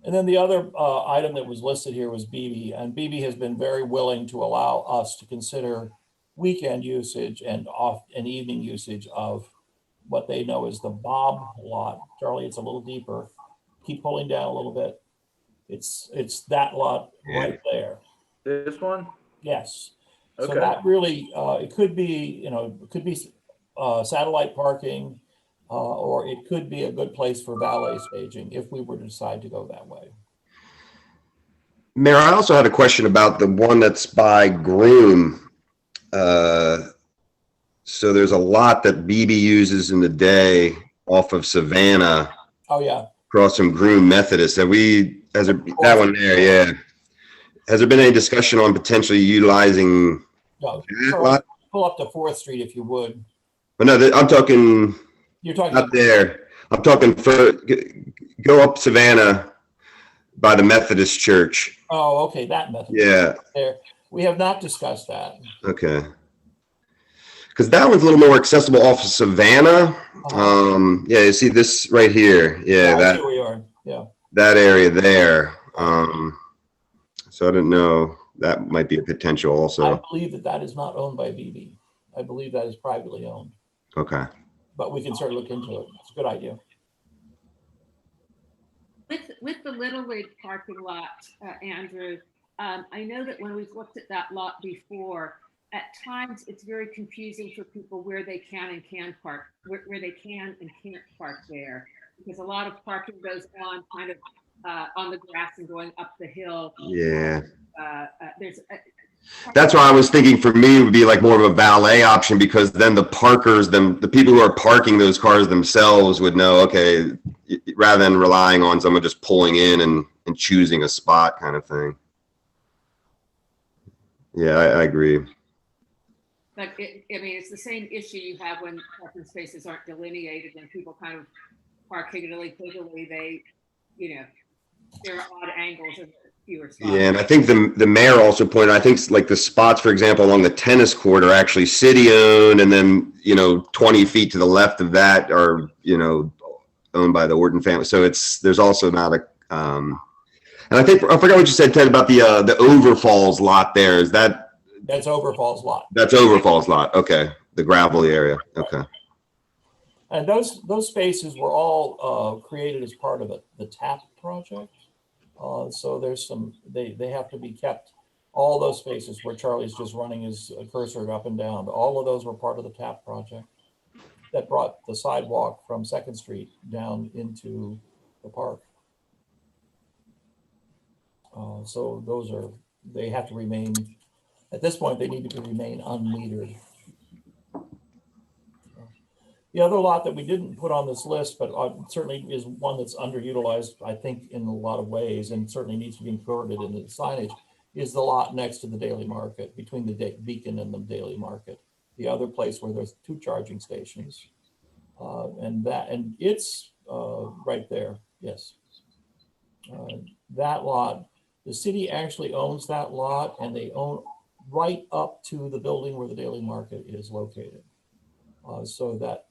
And then the other item that was listed here was Beebe, and Beebe has been very willing to allow us to consider weekend usage and evening usage of what they know is the Bob lot. Charlie, it's a little deeper. Keep pulling down a little bit. It's that lot right there. This one? Yes. Okay. So that really, it could be, you know, it could be satellite parking, or it could be a good place for valet staging if we were to decide to go that way. Mayor, I also had a question about the one that's by Groom. So there's a lot that Beebe uses in the day off of Savannah. Oh yeah. Across from Groom Methodist. That one there, yeah. Has there been any discussion on potentially utilizing that lot? Pull up to 4th Street if you would. But no, I'm talking. You're talking up there. I'm talking go up Savannah by the Methodist Church. Oh, okay, that Methodist. Yeah. There, we have not discussed that. Okay. Because that one's a little more accessible off of Savannah. Yeah, you see this right here. Yeah, that. Here we are. Yeah. That area there. So I didn't know that might be a potential also. I believe that is not owned by Beebe. I believe that is privately owned. Okay. But we can certainly look into it. It's a good idea. With the Little League parking lot, Andrew, I know that when we've looked at that lot before, at times it's very confusing for people where they can and can't park, where they can and can't park there, because a lot of parking goes on kind of on the grass and going up the hill. Yeah. There's That's why I was thinking for me it would be like more of a valet option, because then the parkers, the people who are parking those cars themselves would know, okay, rather than relying on someone just pulling in and choosing a spot kind of thing. Yeah, I agree. But I mean, it's the same issue you have when parking spaces aren't delineated and people kind of park higgly-piggly. They, you know, there are odd angles and fewer spots. Yeah, and I think the mayor also pointed, I think like the spots, for example, along the tennis court are actually city owned, and then, you know, 20 feet to the left of that are, you know, owned by the Orton family. So there's also not a, and I forgot what you said, Ted, about the Overfalls lot there. Is that? That's Overfalls lot. That's Overfalls lot. Okay. The gravelly area. Okay. And those spaces were all created as part of the TAP project. So there's they have to be kept. All those spaces where Charlie's just running his cursor up and down, all of those were part of the TAP project that brought the sidewalk from 2nd Street down into the park. So they have to remain, at this point, they need to remain unmetered. The other lot that we didn't put on this list, but certainly is one that's underutilized, I think, in a lot of ways, and certainly needs to be incorporated into the signage, is the lot next to the Daily Market, between the Beacon and the Daily Market. The other place where there's 2 charging stations. And it's right there, yes. That lot, the city actually owns that lot, and they own right up to the building where the Daily Market is located. So that,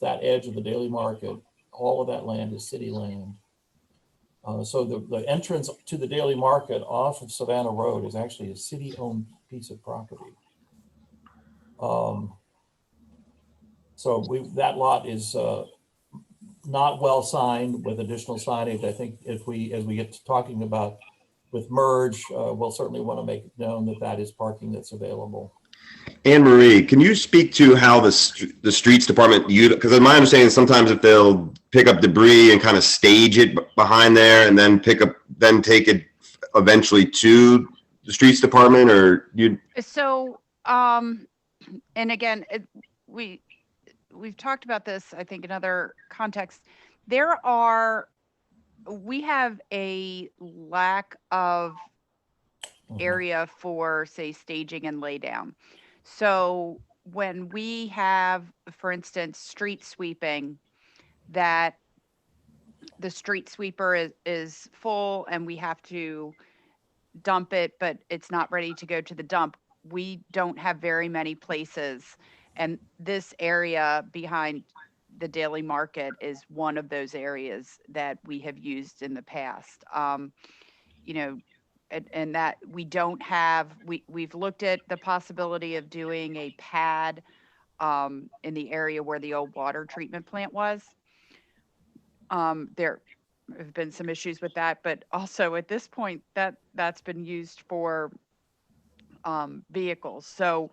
that edge of the Daily Market, all of that land is city land. So the entrance to the Daily Market off of Savannah Road is actually a city-owned piece of property. So that lot is not well signed with additional signage. I think as we get to talking about with merge, we'll certainly want to make it known that that is parking that's available. Anne Marie, can you speak to how the streets department, because my understanding is sometimes if they'll pick up debris and kind of stage it behind there and then take it eventually to the streets department, or you? So, and again, we've talked about this, I think, in other contexts. We have a lack of area for, say, staging and lay down. So when we have, for instance, street sweeping, that the street sweeper is full and we have to dump it, but it's not ready to go to the dump, we don't have very many places. And this area behind the daily market is one of those areas that we have used in the past. You know, and that we don't have, we've looked at the possibility of doing a pad in the area where the old water treatment plant was. There have been some issues with that, but also at this point that's been used for vehicles. So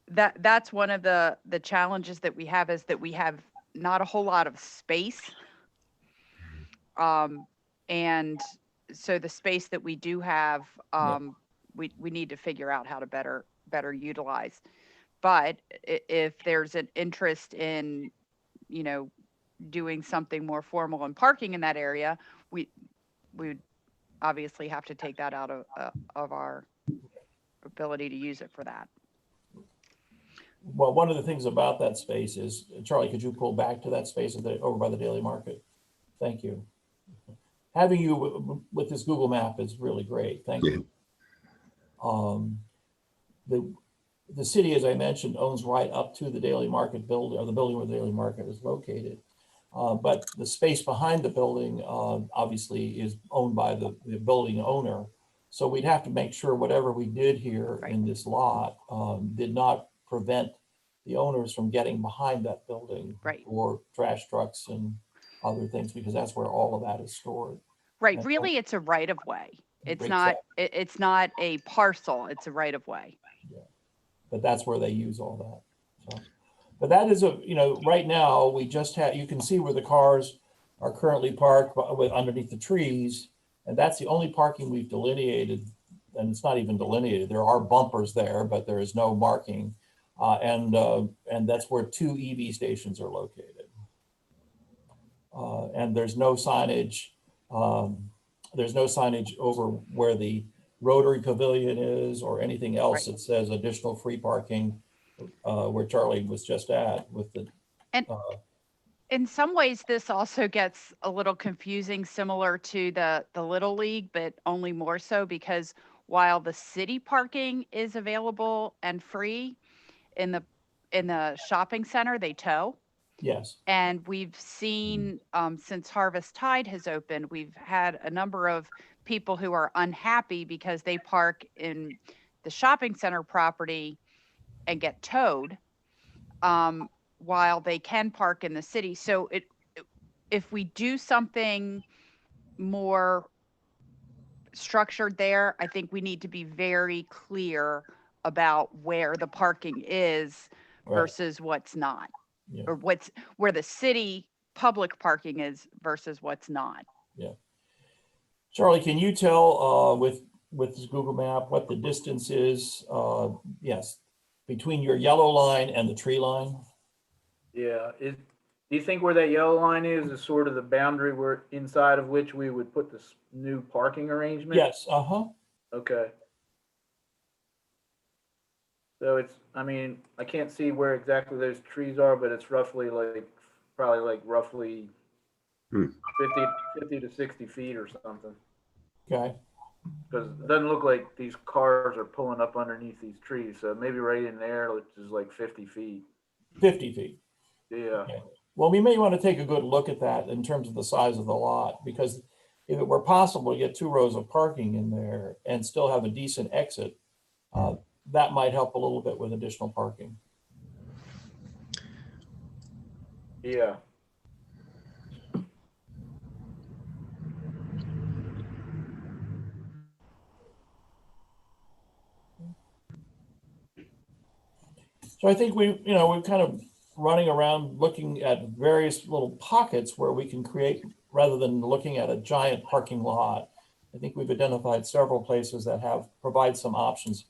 that's one of the challenges that we have, is that we have not a whole lot of space. And so the space that we do have, we need to figure out how to better utilize. But if there's an interest in, you know, doing something more formal and parking in that area, we would obviously have to take that out of our ability to use it for that. Well, one of the things about that space is, Charlie, could you pull back to that space over by the Daily Market? Thank you. Having you with this Google map is really great. Thank you. The city, as I mentioned, owns right up to the Daily Market building, or the building where the Daily Market is located. But the space behind the building obviously is owned by the building owner. So we'd have to make sure whatever we did here in this lot did not prevent the owners from getting behind that building for trash trucks and other things, because that's where all of that is stored. Right. Really, it's a right of way. It's not a parcel. It's a right of way. Yeah. But that's where they use all that. So, but that is right now we just have, you can see where the cars are currently parked underneath the trees. And that's the only parking we've delineated. And it's not even delineated. There are bumpers there, but there is no marking. And that's where 2 EV stations are located. And there's no signage. There's no signage over where the Rotary Pavilion is or anything else that says additional free parking, where Charlie was just at with the. And in some ways, this also gets a little confusing, similar to the Little League, but only more so because while the city parking is available and free, in the shopping center, they tow. Yes. And we've seen, since Harvest Tide has opened, we've had a number of people who are unhappy because they park in the shopping center property and get towed, while they can park in the city. So if we do something more structured there, I think we need to be very clear about where the parking is versus what's not. Yeah. Or where the city public parking is versus what's not. Yeah. Charlie, can you tell with this Google map what the distance is? Yes, between your yellow line and the tree line. Yeah. Do you think where that yellow line is sort of the boundary where inside of which we would put this new parking arrangement? Yes. Okay. So it's, I mean, I can't see where exactly those trees are, but it's roughly roughly 50 to 60 feet or something. Okay. Because it doesn't look like these cars are pulling up underneath these trees. So maybe right in there, which is like 50 feet. 50 feet. Yeah. Okay. Well, we may want to take a good look at that in terms of the size of the lot, because if it were possible to get 2 rows of parking in there and still have a decent exit, that might help a little bit with additional parking. Yeah. So I think we're kind of running around looking at various little pockets where we can create, rather than looking at a giant parking lot. I think we've identified several places that provide some options.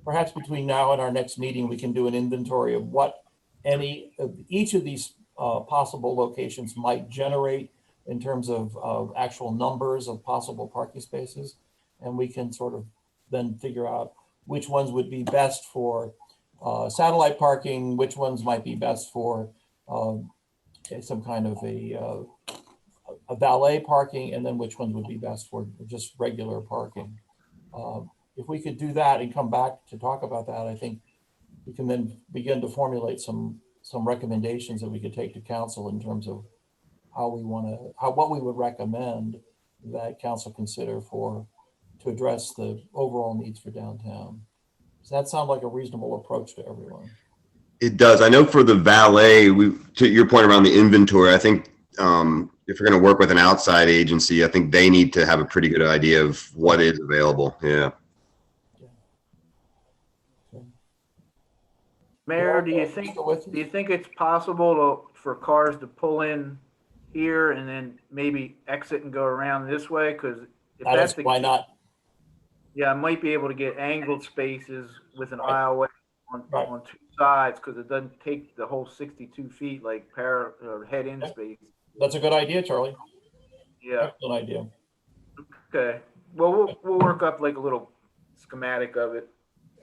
Perhaps between now and our next meeting, we can do an inventory of what each of these possible locations might generate in terms of actual numbers of possible parking spaces. And we can sort of then figure out which ones would be best for satellite parking, which ones might be best for some kind of a valet parking, and then which ones would be best for just regular parking. If we could do that and come back to talk about that, I think we can then begin to formulate some recommendations that we could take to council in terms of what we would recommend that council consider to address the overall needs for downtown. Does that sound like a reasonable approach to everyone? It does. I know for the valet, to your point around the inventory, I think if we're going to work with an outside agency, I think they need to have a pretty good idea of what is available. Yeah. Mayor, do you think it's possible for cars to pull in here and then maybe exit and go around this way? Because if that's the why case, not? Yeah, I might be able to get angled spaces with an aisleway on two sides, because it doesn't take the whole 62 feet like head-in space. That's a good idea, Charlie. Yeah. Excellent idea. Okay. Well, we'll work up like a little schematic of it.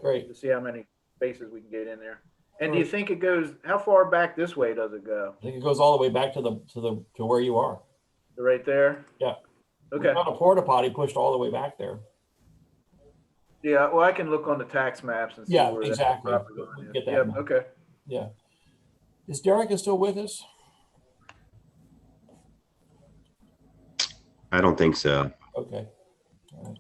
Great. To see how many spaces we can get in there. And do you think it goes? How far back this way does it go? I think it goes all the way back to where you are. Right there. Yeah. Okay. We've got a porta potty pushed all the way back there. Yeah. Well, I can look on the tax maps and see where exactly. that property line is. Get that. Yep. map. Okay. Yeah. Is Derek still with us? I don't think so. Okay. All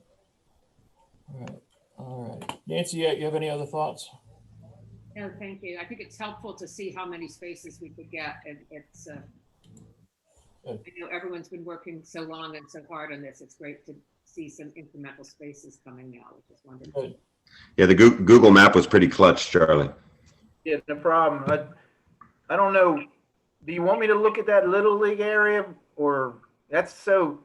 right. All right. Nancy, you have any other thoughts? No, thank you. I think it's helpful to see how many spaces we could get. And it's, I know everyone's been working so long and so hard on this. It's great to see some incremental spaces coming now, which is wonderful. Good. Yeah, the Google map was pretty clutch, Charlie. Yeah, no problem. I don't know. Do you want me to look at that Little League area, or it's so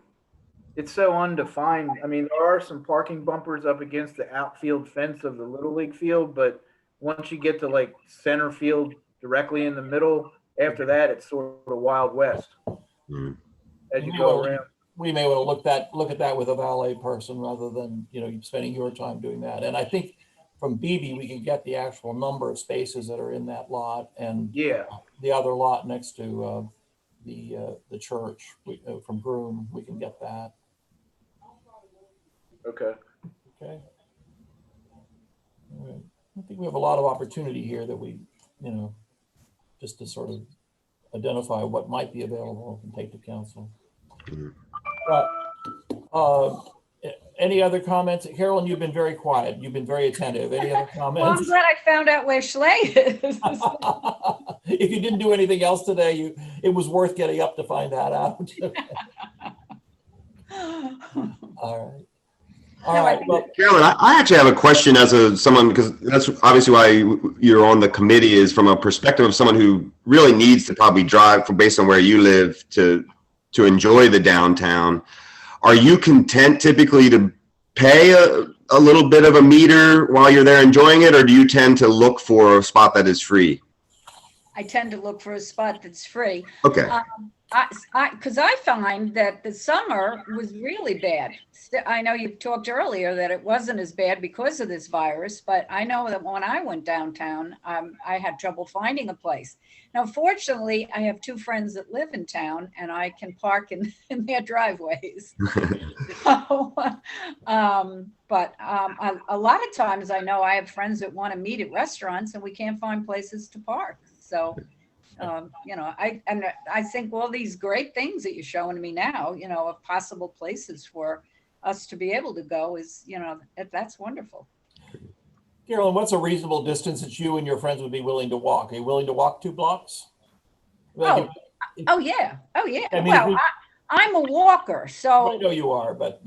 undefined? I mean, there are some parking bumpers up against the outfield fence of the Little League field, but once you get to like center field directly in the middle, after that, it's sort of Wild West. As you go around. We may want to look at that with a valet person rather than, spending your time doing that. And I think from Beebe, we can get the actual number of spaces that are in that lot, and the other lot next to the church from Groom, we can get that. Okay. Okay. All right. I think we have a lot of opportunity here that we, just to sort of identify what might be available and take to council. Any other comments? Carolyn, you've been very quiet. You've been very attentive. Any other comments? Well, I'm glad I found out where Schley is. If you didn't do anything else today, it was worth getting up to find that out. All right. All right. Well, Carolyn, I actually have a question as someone, because that's obviously why you're on the committee, is from a perspective of someone who really needs to probably drive based on where you live to enjoy the downtown. Are you content typically to pay a little bit of a meter while you're there enjoying it, or do you tend to look for a spot that is free? I tend to look for a spot that's free. Okay. Because I find that the summer was really bad. I know you talked earlier that it wasn't as bad because of this virus, but I know that when I went downtown, I had trouble finding a place. Now, fortunately, I have two friends that live in town, and I can park in their driveways. But a lot of times I know I have friends that want to meet at restaurants, and we can't find places to park. So I think all these great things that you're showing me now, of possible places for us to be able to go is, that's wonderful. Carolyn, what's a reasonable distance that you and your friends would be willing to walk? Are you willing to walk 2 blocks? Oh yeah. I mean, well, I'm a walker, so I know you are, but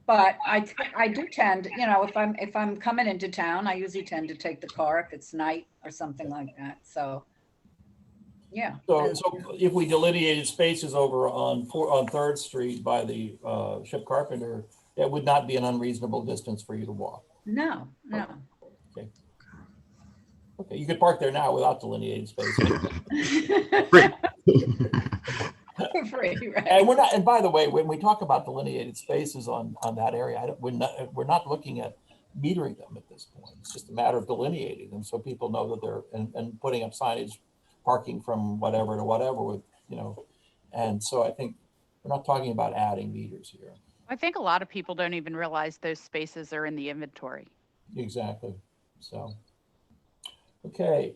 But I do tend, you know, if I'm coming into town, I usually tend to take the car if it's night or something like that. So, yeah. So if we delineated spaces over on 3rd Street by the Ship Carpenter, it would not be an unreasonable distance for you to walk. No. Okay, you could park there now without delineated spaces. Free. Free, right? And we're not. And by the way, when we talk about delineated spaces on that area, we're not looking at metering them at this point. It's just a matter of delineating them so people know that they're and putting up signage, parking from whatever to whatever with, you know. And so I think we're not talking about adding meters here. I think a lot of people don't even realize those spaces are in the inventory. Exactly. So, okay.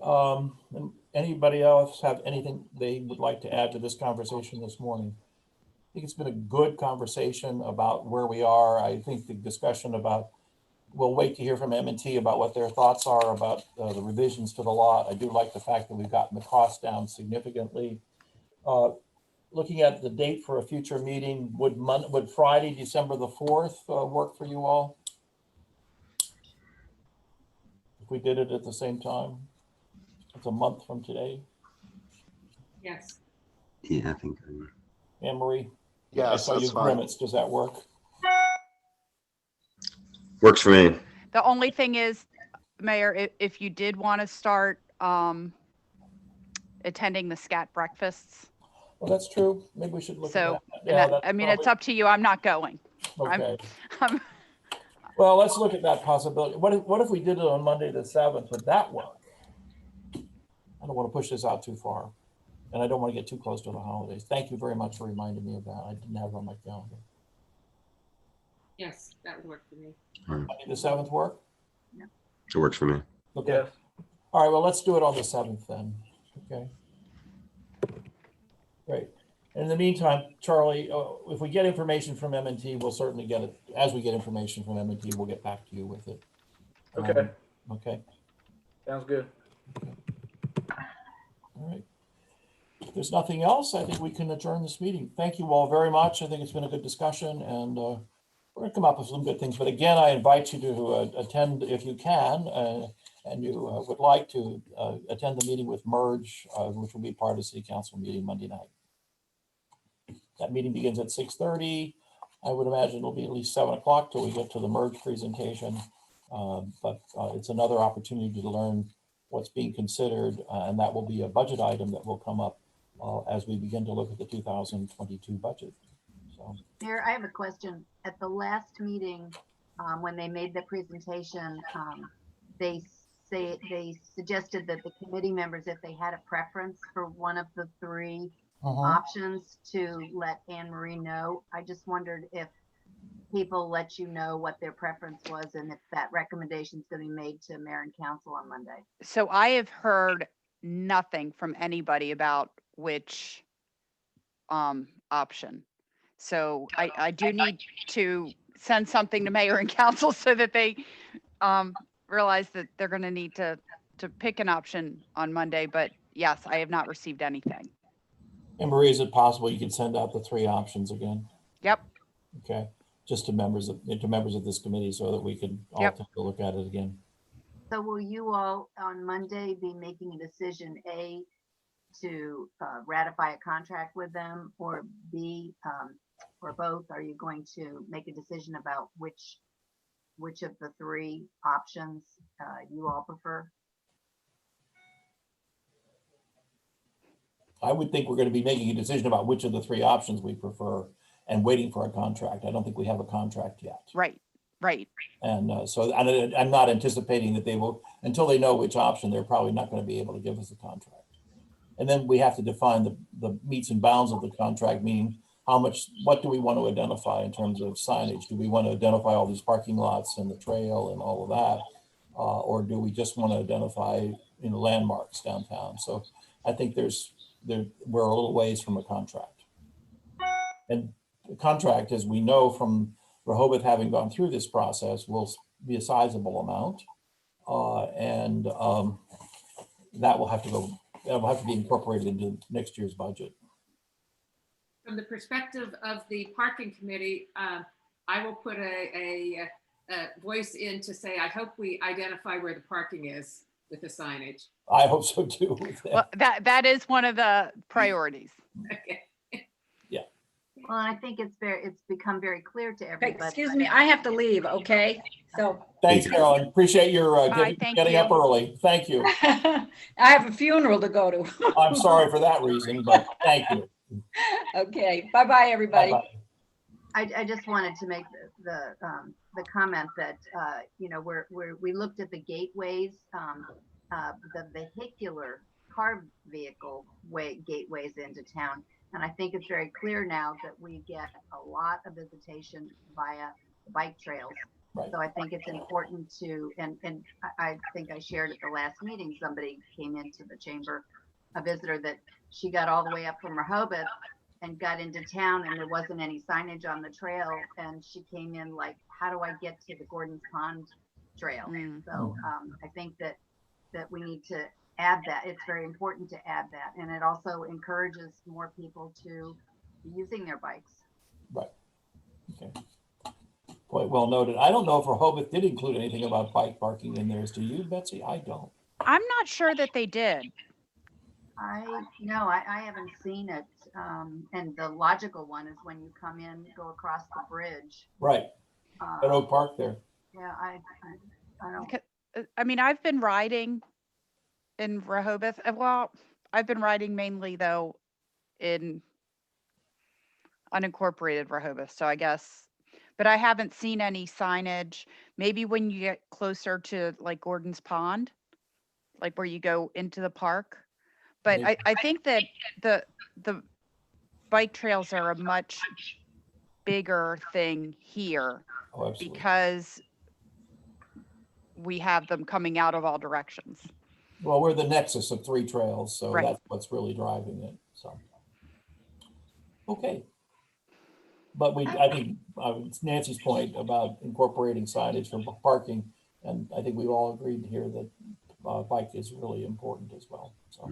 Anybody else have anything they would like to add to this conversation this morning? I think it's been a good conversation about where we are. I think the discussion about, we'll wait to hear from M&T about what their thoughts are about the revisions to the lot. I do like the fact that we've gotten the cost down significantly. Looking at the date for a future meeting, would Friday, December the 4th work for you all? If we did it at the same time? It's a month from today. Yes. Yeah, I think. Anne Marie? Yes, I saw that's you fine. grimace. Does that work? Works for me. The only thing is, Mayor, if you did want to start attending the scat breakfasts. Well, that's true. Maybe we should look So, at that. Yeah, that's I mean, it's up to you. I'm not going. okay. I'm, Well, let's look at that possibility. What if we did it on Monday the 7th? Would that work? I don't want to push this out too far, and I don't want to get too close to the holidays. Thank you very much for reminding me of that. I didn't have it on my calendar. Yes, that would work for me. Monday the 7th work? It works for me. Okay. Yes. All right, well, let's do it on the 7th then. Okay. Great. And in the meantime, Charlie, if we get information from M&T, we'll certainly get it. As we get information from M&T, we'll get back to you with it. Okay. Okay. Sounds good. All right. If there's nothing else, I think we can adjourn this meeting. Thank you all very much. I think it's been a good discussion, and we're going to come up with some good things. But again, I invite you to attend if you can, and you would like to attend the meeting with Merge, which will be part of the City Council meeting Monday night. That meeting begins at 6:30. I would imagine it'll be at least 7 o'clock till we get to the Merge presentation. But it's another opportunity to learn what's being considered, and that will be a budget item that will come up as we begin to look at the 2022 budget. So, Mayor, I have a question. At the last meeting, when they made the presentation, they suggested that the committee members, if they had a preference for one of the three options, to let Anne Marie know. I just wondered if people let you know what their preference was and if that recommendation is going to be made to mayor and council on Monday. so I have heard nothing from anybody about which option. So I do need to send something to mayor and council so that they realize that they're going to need to pick an option on Monday. But yes, I have not received anything. and Marie, is it possible you could send out the three options again? Yep. Okay, just to members of this committee so that we can all Yep. take a look at it again. So will you all on Monday be making a decision, A, to ratify a contract with them, or B, or both? Are you going to make a decision about which of the three options you all prefer? I would think we're going to be making a decision about which of the three options we prefer and waiting for a contract. I don't think we have a contract yet. Right. And so I'm not anticipating that they will, until they know which option, they're probably not going to be able to give us a contract. And then we have to define the metes and bounds of the contract, meaning what do we want to identify in terms of signage? Do we want to identify all these parking lots and the trail and all of that? Or do we just want to identify, landmarks downtown? So I think we're a little ways from a contract. And the contract, as we know from Rehoboth having gone through this process, will be a sizable amount. And that will have to be incorporated into next year's budget. From the perspective of the parking committee, I will put a voice in to say, I hope we identify where the parking is with the signage. I hope so too. Well, that is one of the priorities. Okay. Well, I think it's become very clear to Okay, everybody. excuse me, I have to leave, okay? So Thanks, Carolyn. Appreciate your Bye, thank getting up you. early. Thank you. I have a funeral to go to. I'm sorry for that reason, but thank you. Okay, bye-bye, everybody. Bye-bye. I just wanted to make the comment that, we looked at the gateways, the vehicular car vehicle gateways into town. And I think it's very clear now that we get a lot of visitation via bike trails. Right. So I think it's important to, and I think I shared at the last meeting, somebody came into the chamber, a visitor, that she got all the way up from Rehoboth and got into town and there wasn't any signage on the trail. And she came in like, how do I get to the Gordon's Pond trail? So I think that we need to add that. It's very important to add that. And it also encourages more people to be using their bikes. Right. Okay. Quite well noted. I don't know if Rehoboth did include anything about bike parking in theirs. Do you, Betsy? I don't. I'm not sure that they did. I haven't seen it. And the logical one is when you come in, go across the bridge. Right. At Oak Park there. Yeah, I don't. I mean, I've been riding in Rehoboth. Well, I've been riding mainly though in unincorporated Rehoboth. So I guess, but I haven't seen any signage. Maybe when you get closer to like Gordon's Pond, like where you go into the park. But I think that the bike trails are a much bigger thing here because we have them coming out of all directions. Well, we're the nexus of 3 trails, so Right. that's what's really driving it. So, okay. But I think Nancy's point about incorporating signage for parking, and I think we've all agreed here that bike is really important as well. So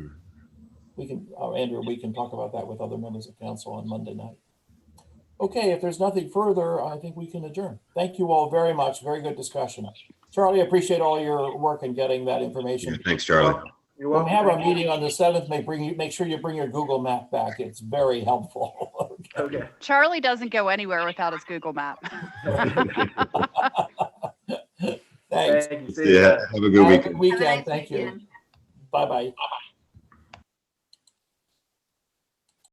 we can, Andrew, we can talk about that with other members of council on Monday night. Okay, if there's nothing further, I think we can adjourn. Thank you all very much. Very good discussion. Charlie, I appreciate all your work in getting that information. Yeah, thanks, Charlie. You're When we welcome. have our meeting on the 7th, make sure you bring your Google map back. It's very helpful. Okay. Charlie doesn't go anywhere without his Google map. Thanks. Thank you. See you Yeah, guys. have a good Have a weekend. good weekend. Have a nice Thank you. weekend. Bye-bye.